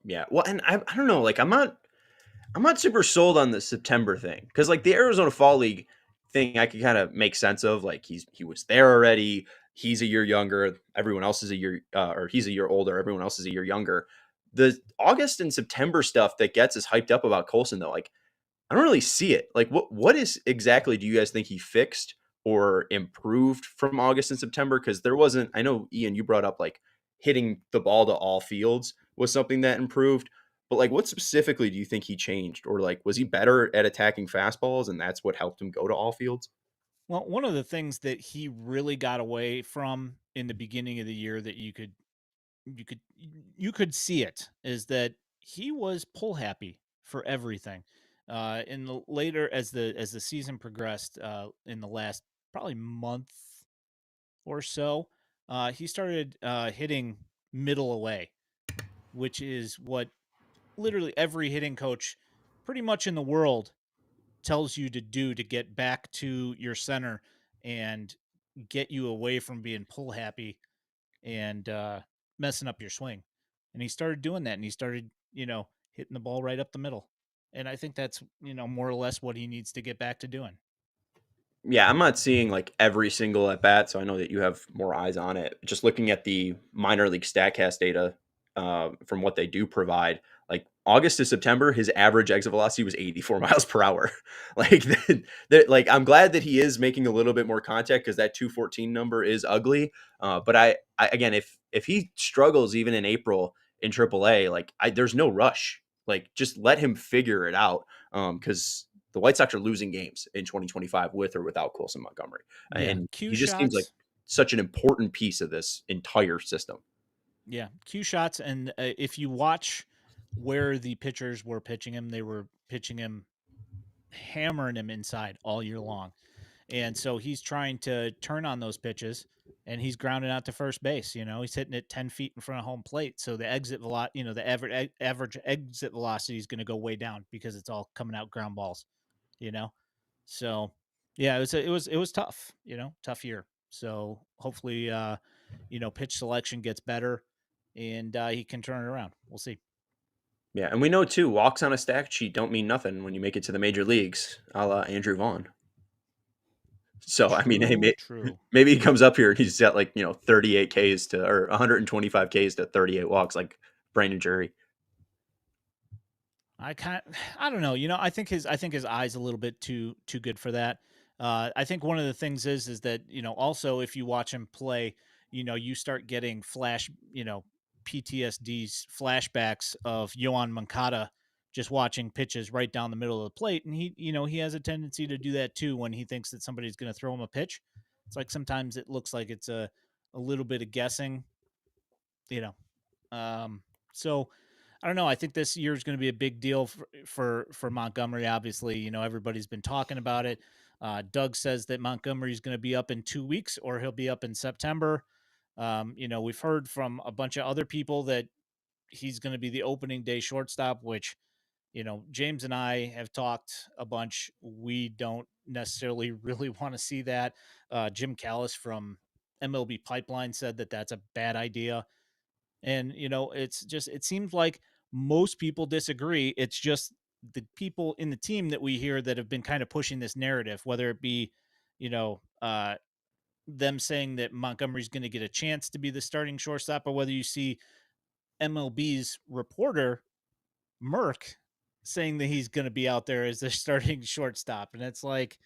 Yeah. Well, and I don't know, like I'm not super sold on the September thing because like the Arizona Fall League thing, I could kind of make sense of. Like he was there already. He's a year younger. Everyone else is a year, or he's a year older. Everyone else is a year younger. The August and September stuff that gets us hyped up about Colson though, like I don't really see it. Like what is exactly do you guys think he fixed or improved from August and September? Because there wasn't. I know Ian, you brought up like hitting the ball to all fields was something that improved. But like, what specifically do you think he changed, or like, was he better at attacking fastballs, and that's what helped him go to all fields? Well, one of the things that he really got away from in the beginning of the year that you could you could see it is that he was pull happy for everything. In the later as the season progressed, in the last probably month or so, he started hitting middle away, which is what literally every hitting coach pretty much in the world tells you to do to get back to your center and get you away from being pull happy and messing up your swing. And he started doing that, and he started, hitting the ball right up the middle. And I think that's, more or less what he needs to get back to doing. Yeah, I'm not seeing like every single at bat, so I know that you have more eyes on it. Just looking at the minor league Statcast data from what they do provide, like August to September, his average exit velocity was 84 miles per hour. Like, like I'm glad that he is making a little bit more contact because that 214 number is ugly. But I again, if he struggles even in April in AAA, like there's no rush. Like, just let him figure it out. Because the White Sox are losing games in 2025 with or without Colson Montgomery. Yeah, And cue he just seems like shots. such an important piece of this entire system. Yeah, cue shots. And if you watch where the pitchers were pitching him, they were pitching him, hammering him inside all year long. And so he's trying to turn on those pitches, and he's grounding out to first base. He's hitting it 10 feet in front of home plate. So the exit velocity, the average exit velocity is going to go way down because it's all coming out ground balls, you know? So yeah, it was tough, tough year. So hopefully, pitch selection gets better and he can turn it around. We'll see. Yeah, and we know too, walks on a stack sheet don't mean nothing when you make it to the major leagues, a la Andrew Vaughn. So I mean, hey, True, true. maybe he comes up here and he's got like 38 Ks to or 125 Ks to 38 walks like Brandon Jury. I don't know. I think his eyes a little bit too good for that. I think one of the things is that also if you watch him play, you start getting PTSD's flashbacks of Yohan Moncada just watching pitches right down the middle of the plate, and he has a tendency to do that too when he thinks that somebody's going to throw him a pitch. It's like sometimes it looks like it's a little bit of guessing, you know. So I don't know. I think this year is going to be a big deal for Montgomery. Obviously, everybody's been talking about it. Doug says that Montgomery's going to be up in 2 weeks, or he'll be up in September. We've heard from a bunch of other people that he's going to be the opening day shortstop, which James and I have talked a bunch. We don't necessarily really want to see that. Jim Callis from MLB Pipeline said that that's a bad idea. And, it seems like most people disagree. It's just the people in the team that we hear that have been kind of pushing this narrative, whether it be, you know, uh, them saying that Montgomery's going to get a chance to be the starting shortstop, or whether you see MLB's reporter, Merck, saying that he's going to be out there as the starting shortstop. And it's like,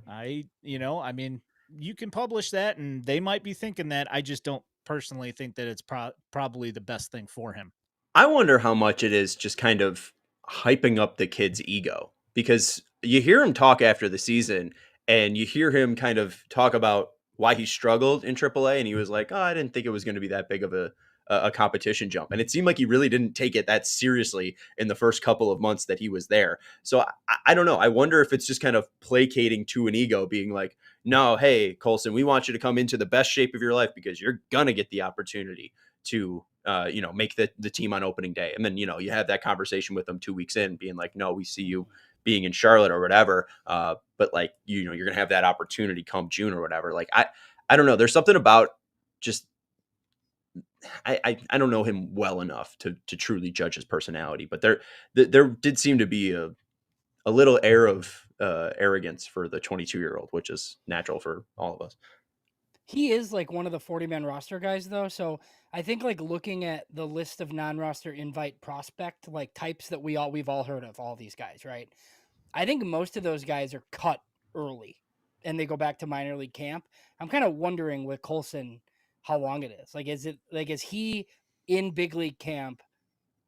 I mean, you can publish that and they might be thinking that. I just don't personally think that it's probably the best thing for him. I wonder how much it is just kind of hyping up the kid's ego because you hear him talk after the season And you hear him kind of talk about why he struggled in AAA, and he was like, "Oh, I didn't think it was going to be that big of a competition jump." And it seemed like he really didn't take it that seriously in the first couple of months that he was there. So I don't know. I wonder if it's just kind of placating to an ego, being like, "No, hey, Colson, we want you to come into the best shape of your life because you're gonna get the opportunity to." Make the team on opening day. And then, you have that conversation with them 2 weeks in being like, no, we see you being in Charlotte or whatever. But like, you're going to have that opportunity come June or whatever. Like, I don't know. There's something about just, I don't know him well enough to truly judge his personality, but there did seem to be a little air of arrogance for the 22-year-old, which is natural for all of us. He is like one of the 40-man roster guys, though. So I think like looking at the list of non-roster invite prospect like types that we've all heard of, all these guys, right? I think most of those guys are cut early and they go back to minor league camp. I'm kind of wondering with Colson how long it is. Like, is he in big league camp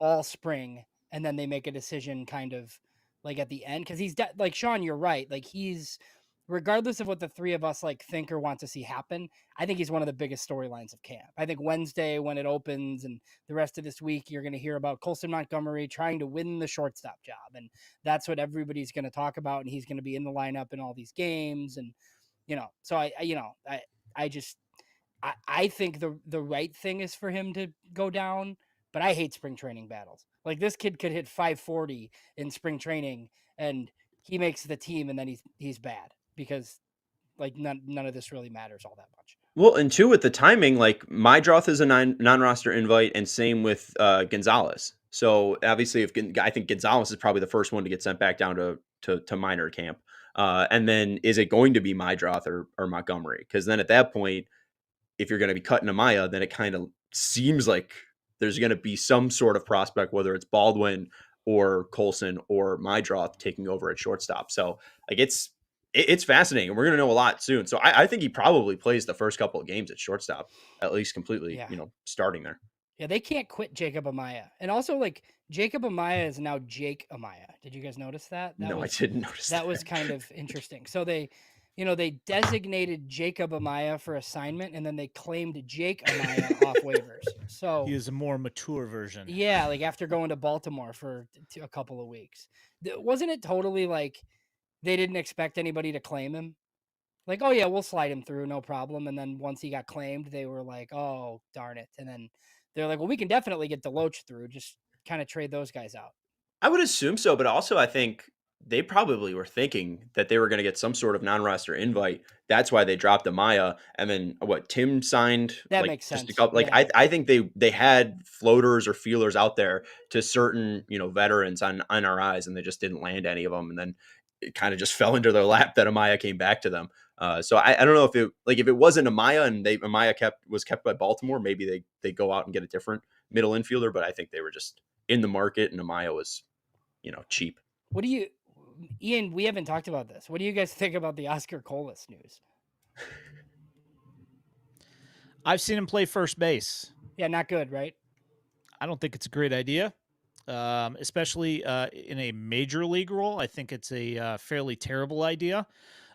all spring and then they make a decision kind of like at the end? Because like Sean, you're right. Like he's regardless of what the three of us like think or want to see happen, I think he's one of the biggest storylines of camp. I think Wednesday when it opens and the rest of this week, you're going to hear about Colson Montgomery trying to win the shortstop job. And that's what everybody's going to talk about. And he's going to be in the lineup in all these games. And, so I think the right thing is for him to go down, but I hate spring training battles. Like this kid could hit 540 in spring training and he makes the team and then he's bad because like none of this really matters all that much. Well, and two, with the timing, like Mydroth is a non-roster invite, and same with Gonzalez. So obviously, I think Gonzalez is probably the first one to get sent back down to minor camp, and then is it going to be Mydroth or Montgomery? Because then at that point, if you're going to be cutting Amaya, then it kind of seems like there's going to be some sort of prospect, whether it's Baldwin or Colson or Mydroth taking over at shortstop. So like it's fascinating. We're going to know a lot soon. So I think he probably plays the first couple of games at shortstop, at least completely, Yeah. starting there. Yeah, they can't quit Jacob Amaya. And also, like, Jacob Amaya is now Jake Amaya. Did you guys notice that? No, I didn't notice that. That was kind of interesting. So they designated Jacob Amaya for assignment, and then they claimed Jake Amaya off waivers. So He is a more mature version. yeah, like after going to Baltimore for a couple of weeks. Wasn't it totally like they didn't expect anybody to claim him? Like, oh yeah, we'll slide him through, no problem. And then once he got claimed, they were like, oh darn it. And then they're like, well, we can definitely get Deloach through. Just kind of trade those guys out. I would assume so, but also I think they probably were thinking that they were going to get some sort of non-roster invite. That's why they dropped Amaya, and then what Tim signed. That like makes just sense. a couple. Like Yeah. I think they had floaters or feelers out there to certain veterans on our eyes, and they just didn't land any of them, and then it kind of just fell into their lap that Amaya came back to them. So I don't know if it wasn't Amaya and Amaya was kept by Baltimore, maybe they go out and get a different middle infielder, but I think they were just in the market and Amaya was cheap. What do you, Ian? We haven't talked about this. What do you guys think about the Oscar Colas news? I've seen him play first base. Yeah, not good, right? I don't think it's a great idea, especially in a major league role. I think it's a fairly terrible idea.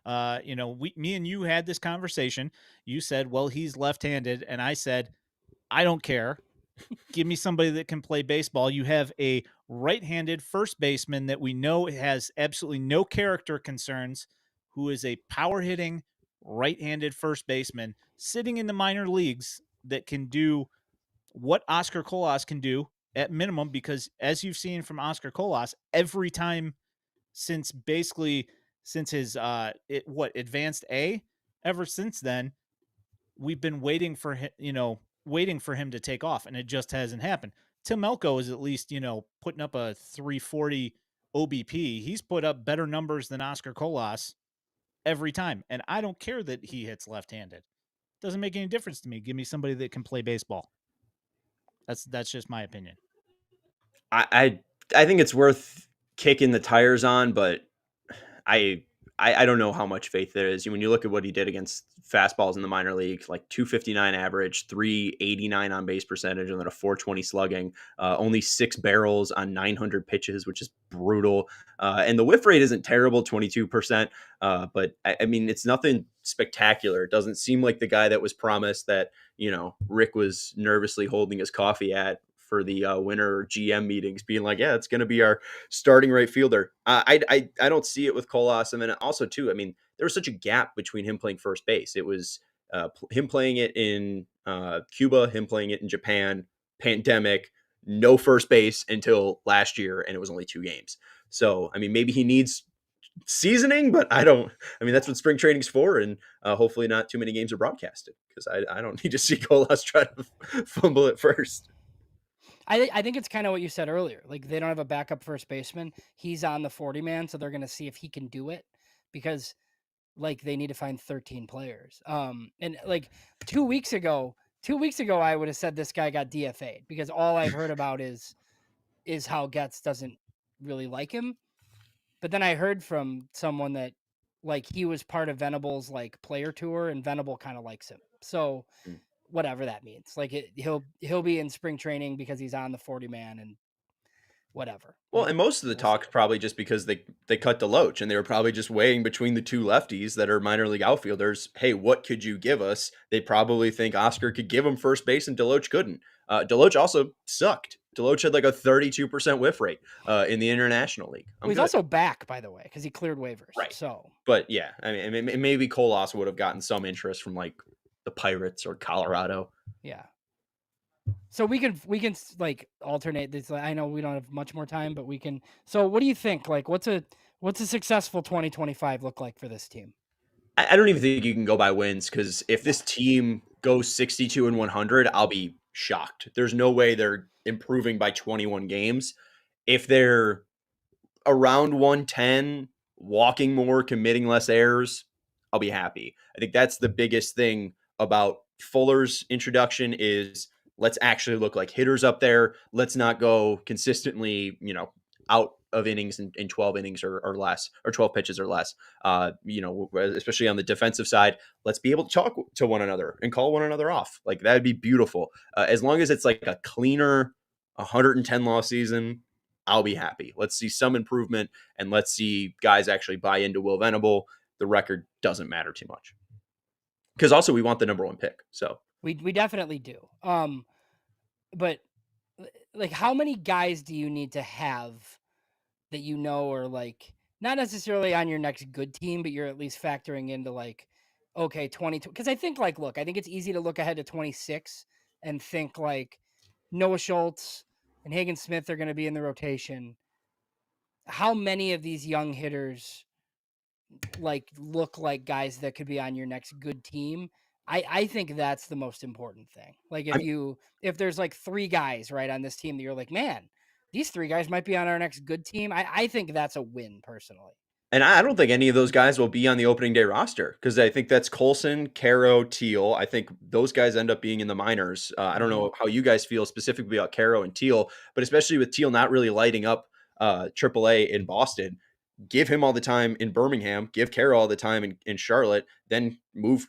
Me and you had this conversation. You said, well, he's left-handed. And I said, I don't care. Give me somebody that can play baseball. You have a right-handed first baseman that we know has absolutely no character concerns, who is a power-hitting right-handed first baseman sitting in the minor leagues that can do what Oscar Colas can do at minimum, because as you've seen from Oscar Colas, every time since his advanced A, ever since then, we've been waiting for him to take off, and it just hasn't happened. Tim Elko is at least, putting up a 340 OBP. He's put up better numbers than Oscar Colas every time. And I don't care that he hits left-handed. Doesn't make any difference to me. Give me somebody that can play baseball. That's just my opinion. I think it's worth kicking the tires on, but I I don't know how much faith there is. When you look at what he did against fastballs in the minor league, like 259 average, 389 on base percentage, and then a 420 slugging, only 6 barrels on 900 pitches, which is brutal. And the whiff rate isn't terrible, 22%. But I mean, it's nothing spectacular. It doesn't seem like the guy that was promised that, Rick was nervously holding his coffee at for the winter GM meetings, being like, yeah, it's going to be our starting right fielder. I don't see it with Colas. And then also, too, I mean, there was such a gap between him playing first base. It was him playing it in Cuba, him playing it in Japan, pandemic, no first base until last year, and it was only 2 games. So, I mean, maybe he needs seasoning, but I mean, that's what spring training's for, and hopefully not too many games are broadcasted, because I don't need to see Colas try to fumble it first. I think it's kind of what you said earlier. Like, they don't have a backup first baseman. He's on the 40 man, so they're going to see if he can do it, because like they need to find 13 players. And like 2 weeks ago, I would have said this guy got DFA'd, because all I've heard about is how Getz doesn't really like him. But then I heard from someone that like he was part of Venable's like player tour, and Venable kind of likes him. So Mm. whatever that means, like he'll be in spring training because he's on the 40 man and whatever. Well, Like, and most of the we'll see. talk's probably just because they cut Deloach, and they were probably just weighing between the 2 lefties that are minor league outfielders. Hey, what could you give us? They probably think Oscar could give him first base, and Deloach couldn't. Deloach also sucked. Deloach had like a 32% whiff rate in the International League. Well, he's also back, by the way, because he cleared waivers. Right. So, But yeah, I mean, maybe Colas would have gotten some interest from like the Pirates or Colorado. yeah. So we can like alternate this. I know we don't have much more time, but we can. So what do you think? Like, what's a successful 2025 look like for this team? I don't even think you can go by wins, because if this team goes 62 and 100, I'll be shocked. There's no way they're improving by 21 games. If they're around 110, walking more, committing less errors, I'll be happy. I think that's the biggest thing about Fuller's introduction is let's actually look like hitters up there. Let's not go consistently, out of innings in 12 innings or less, or 12 pitches or less. Especially on the defensive side, let's be able to talk to one another and call one another off. Like, that'd be beautiful. As long as it's like a cleaner 110 loss season, I'll be happy. Let's see some improvement, and let's see guys actually buy into Will Venable. The record doesn't matter too much, because also we want the number 1 pick. So we definitely do. But like, how many guys do you need to have that are like not necessarily on your next good team, but you're at least factoring into like, okay, 20? Because I think like, look, I think it's easy to look ahead to 26 and think like Noah Schultz and Hagen Smith are going to be in the rotation. How many of these young hitters like look like guys that could be on your next good team? I think that's the most important thing. Like, if there's like 3 guys right on this team that you're like, man, these 3 guys might be on our next good team, I think that's a win personally. And I don't think any of those guys will be on the opening day roster, because I think that's Colson, Caro, Teal. I think those guys end up being in the minors. I don't know how you guys feel specifically about Caro and Teal, but especially with Teal not really lighting up AAA in Boston, give him all the time in Birmingham, give Caro all the time in Charlotte, then move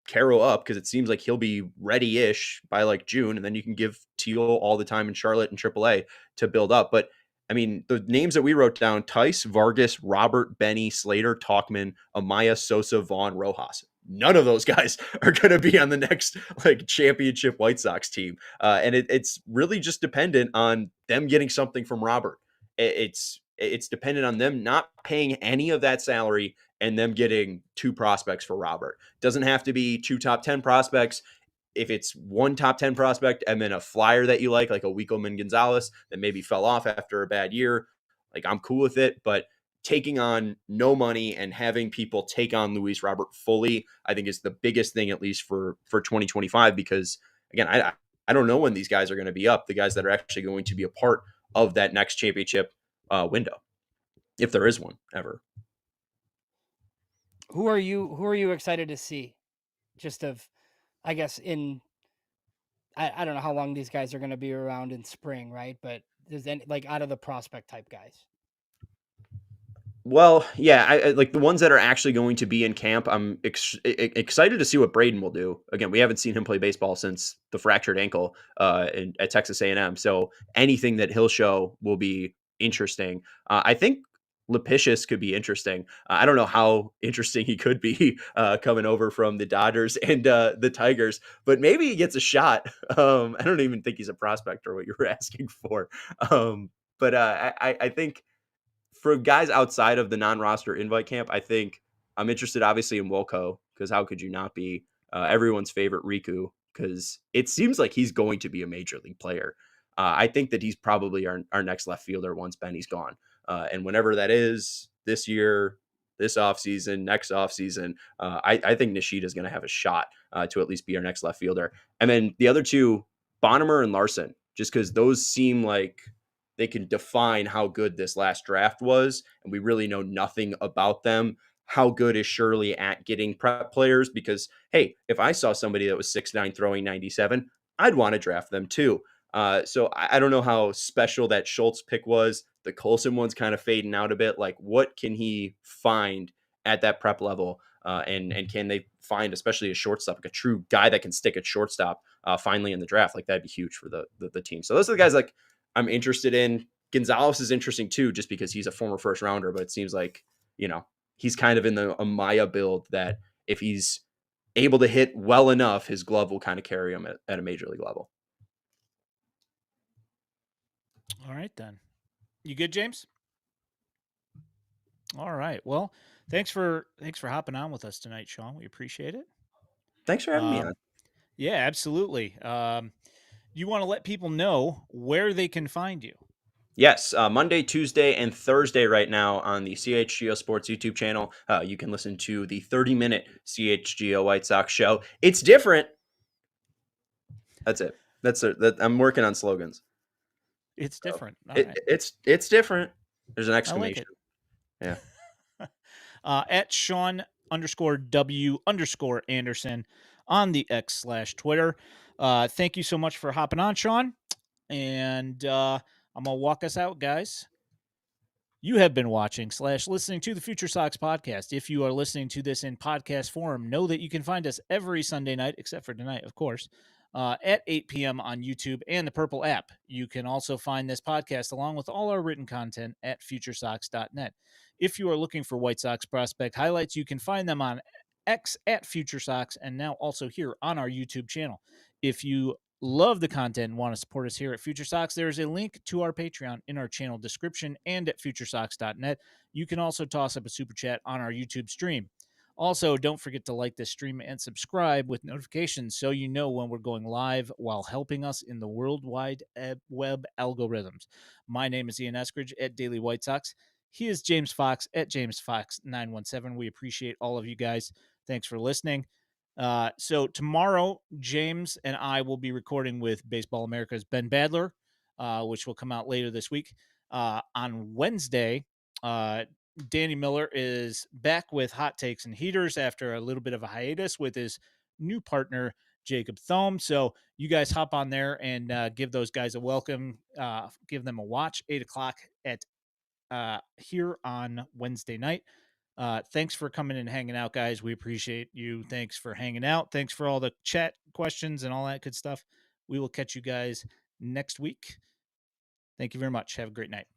Caro up, because it seems like he'll be ready-ish by like June, and then you can give Teal all the time in Charlotte and AAA to build up. But I mean, the names that we wrote down: Tice, Vargas, Robert, Benny, Slater, Talkman, Amaya, Sosa, Vaughn, Rojas. None of those guys are going to be on the next like championship White Sox team. And it's really just dependent on them getting something from Robert. It's dependent on them not paying any of that salary and them getting 2 prospects for Robert. Doesn't have to be 2 top 10 prospects. If it's 1 top 10 prospect and then a flyer that you like a Wikelman Gonzalez that maybe fell off after a bad year, like, I'm cool with it. But taking on no money and having people take on Luis Robert fully, I think is the biggest thing, at least for 2025, because again, I don't know when these guys are going to be up, the guys that are actually going to be a part of that next championship window, if there is one ever. Who are you excited to see? Just I guess I don't know how long these guys are going to be around in spring, right? But there's any like out of the prospect type guys. Well, yeah, I like the ones that are actually going to be in camp. I'm excited to see what Braden will do. Again, we haven't seen him play baseball since the fractured ankle at Texas A&M. So anything that he'll show will be interesting. I think Lepicius could be interesting. I don't know how interesting he could be coming over from the Dodgers and the Tigers, but maybe he gets a shot. I don't even think he's a prospect or what you were asking for. But I think for guys outside of the non-roster invite camp, I think I'm interested obviously in Wilco because how could you not be everyone's favorite Riku? Because it seems like he's going to be a major league player. I think that he's probably our next left fielder once Benny's gone. And whenever that is, this year, this offseason, next offseason, I think Nishida's going to have a shot to at least be our next left fielder. And then the other two, Bonnemer and Larson, just because those seem like they can define how good this last draft was, and we really know nothing about them. How good is Shirley at getting prep players? Because, hey, if I saw somebody that was 6'9 throwing 97, I'd want to draft them too. So I don't know how special that Schultz pick was. The Colson one's kind of fading out a bit. Like, what can he find at that prep level? And can they find, especially a shortstop, like a true guy that can stick at shortstop finally in the draft? Like, that'd be huge for the team. So those are the guys like I'm interested in. Gonzalez is interesting too, just because he's a former first rounder, but it seems like, he's kind of in the Amaya build that if he's able to hit well enough, his glove will kind of carry him at a major league level. All right, then. You good, James? All right. Well, thanks for hopping on with us tonight, Sean. We appreciate it. Thanks for having me on. Yeah, absolutely. You want to let people know where they can find you? Yes, Monday, Tuesday, and Thursday right now on the CHGO Sports YouTube channel. You can listen to the 30-minute CHGO White Sox show. It's different. That's it. I'm working on slogans. It's different. It's different. There's an I exclamation. like it. Yeah. At Sean_W_Anderson on the X/Twitter. Thank you so much for hopping on, Sean. And I'm going to walk us out, guys. You have been watching/listening to the Future Sox podcast. If you are listening to this in podcast form, know that you can find us every Sunday night, except for tonight, of course, at 8 p.m. on YouTube and the Purple app. You can also find this podcast along with all our written content at FutureSox.net. If you are looking for White Sox prospect highlights, you can find them on X at FutureSox and now also here on our YouTube channel. If you love the content and want to support us here at Future Sox, there is a link to our Patreon in our channel description and at FutureSox.net. You can also toss up a super chat on our YouTube stream. Also, don't forget to like this stream and subscribe with notifications so you know when we're going live while helping us in the worldwide web algorithms. My name is Ian Eskridge at Daily White Sox. He is James Fox at JamesFox917. We appreciate all of you guys. Thanks for listening. So tomorrow, James and I will be recording with Baseball America's Ben Badler, which will come out later this week. On Wednesday, Danny Miller is back with Hot Takes and Heaters after a little bit of a hiatus with his new partner, Jacob Thome. So you guys hop on there and give those guys a welcome. Give them a watch, 8 o'clock at here on Wednesday night. Thanks for coming and hanging out, guys. We appreciate you. Thanks for hanging out. Thanks for all the chat questions and all that good stuff. We will catch you guys next week. Thank you very much. Have a great night.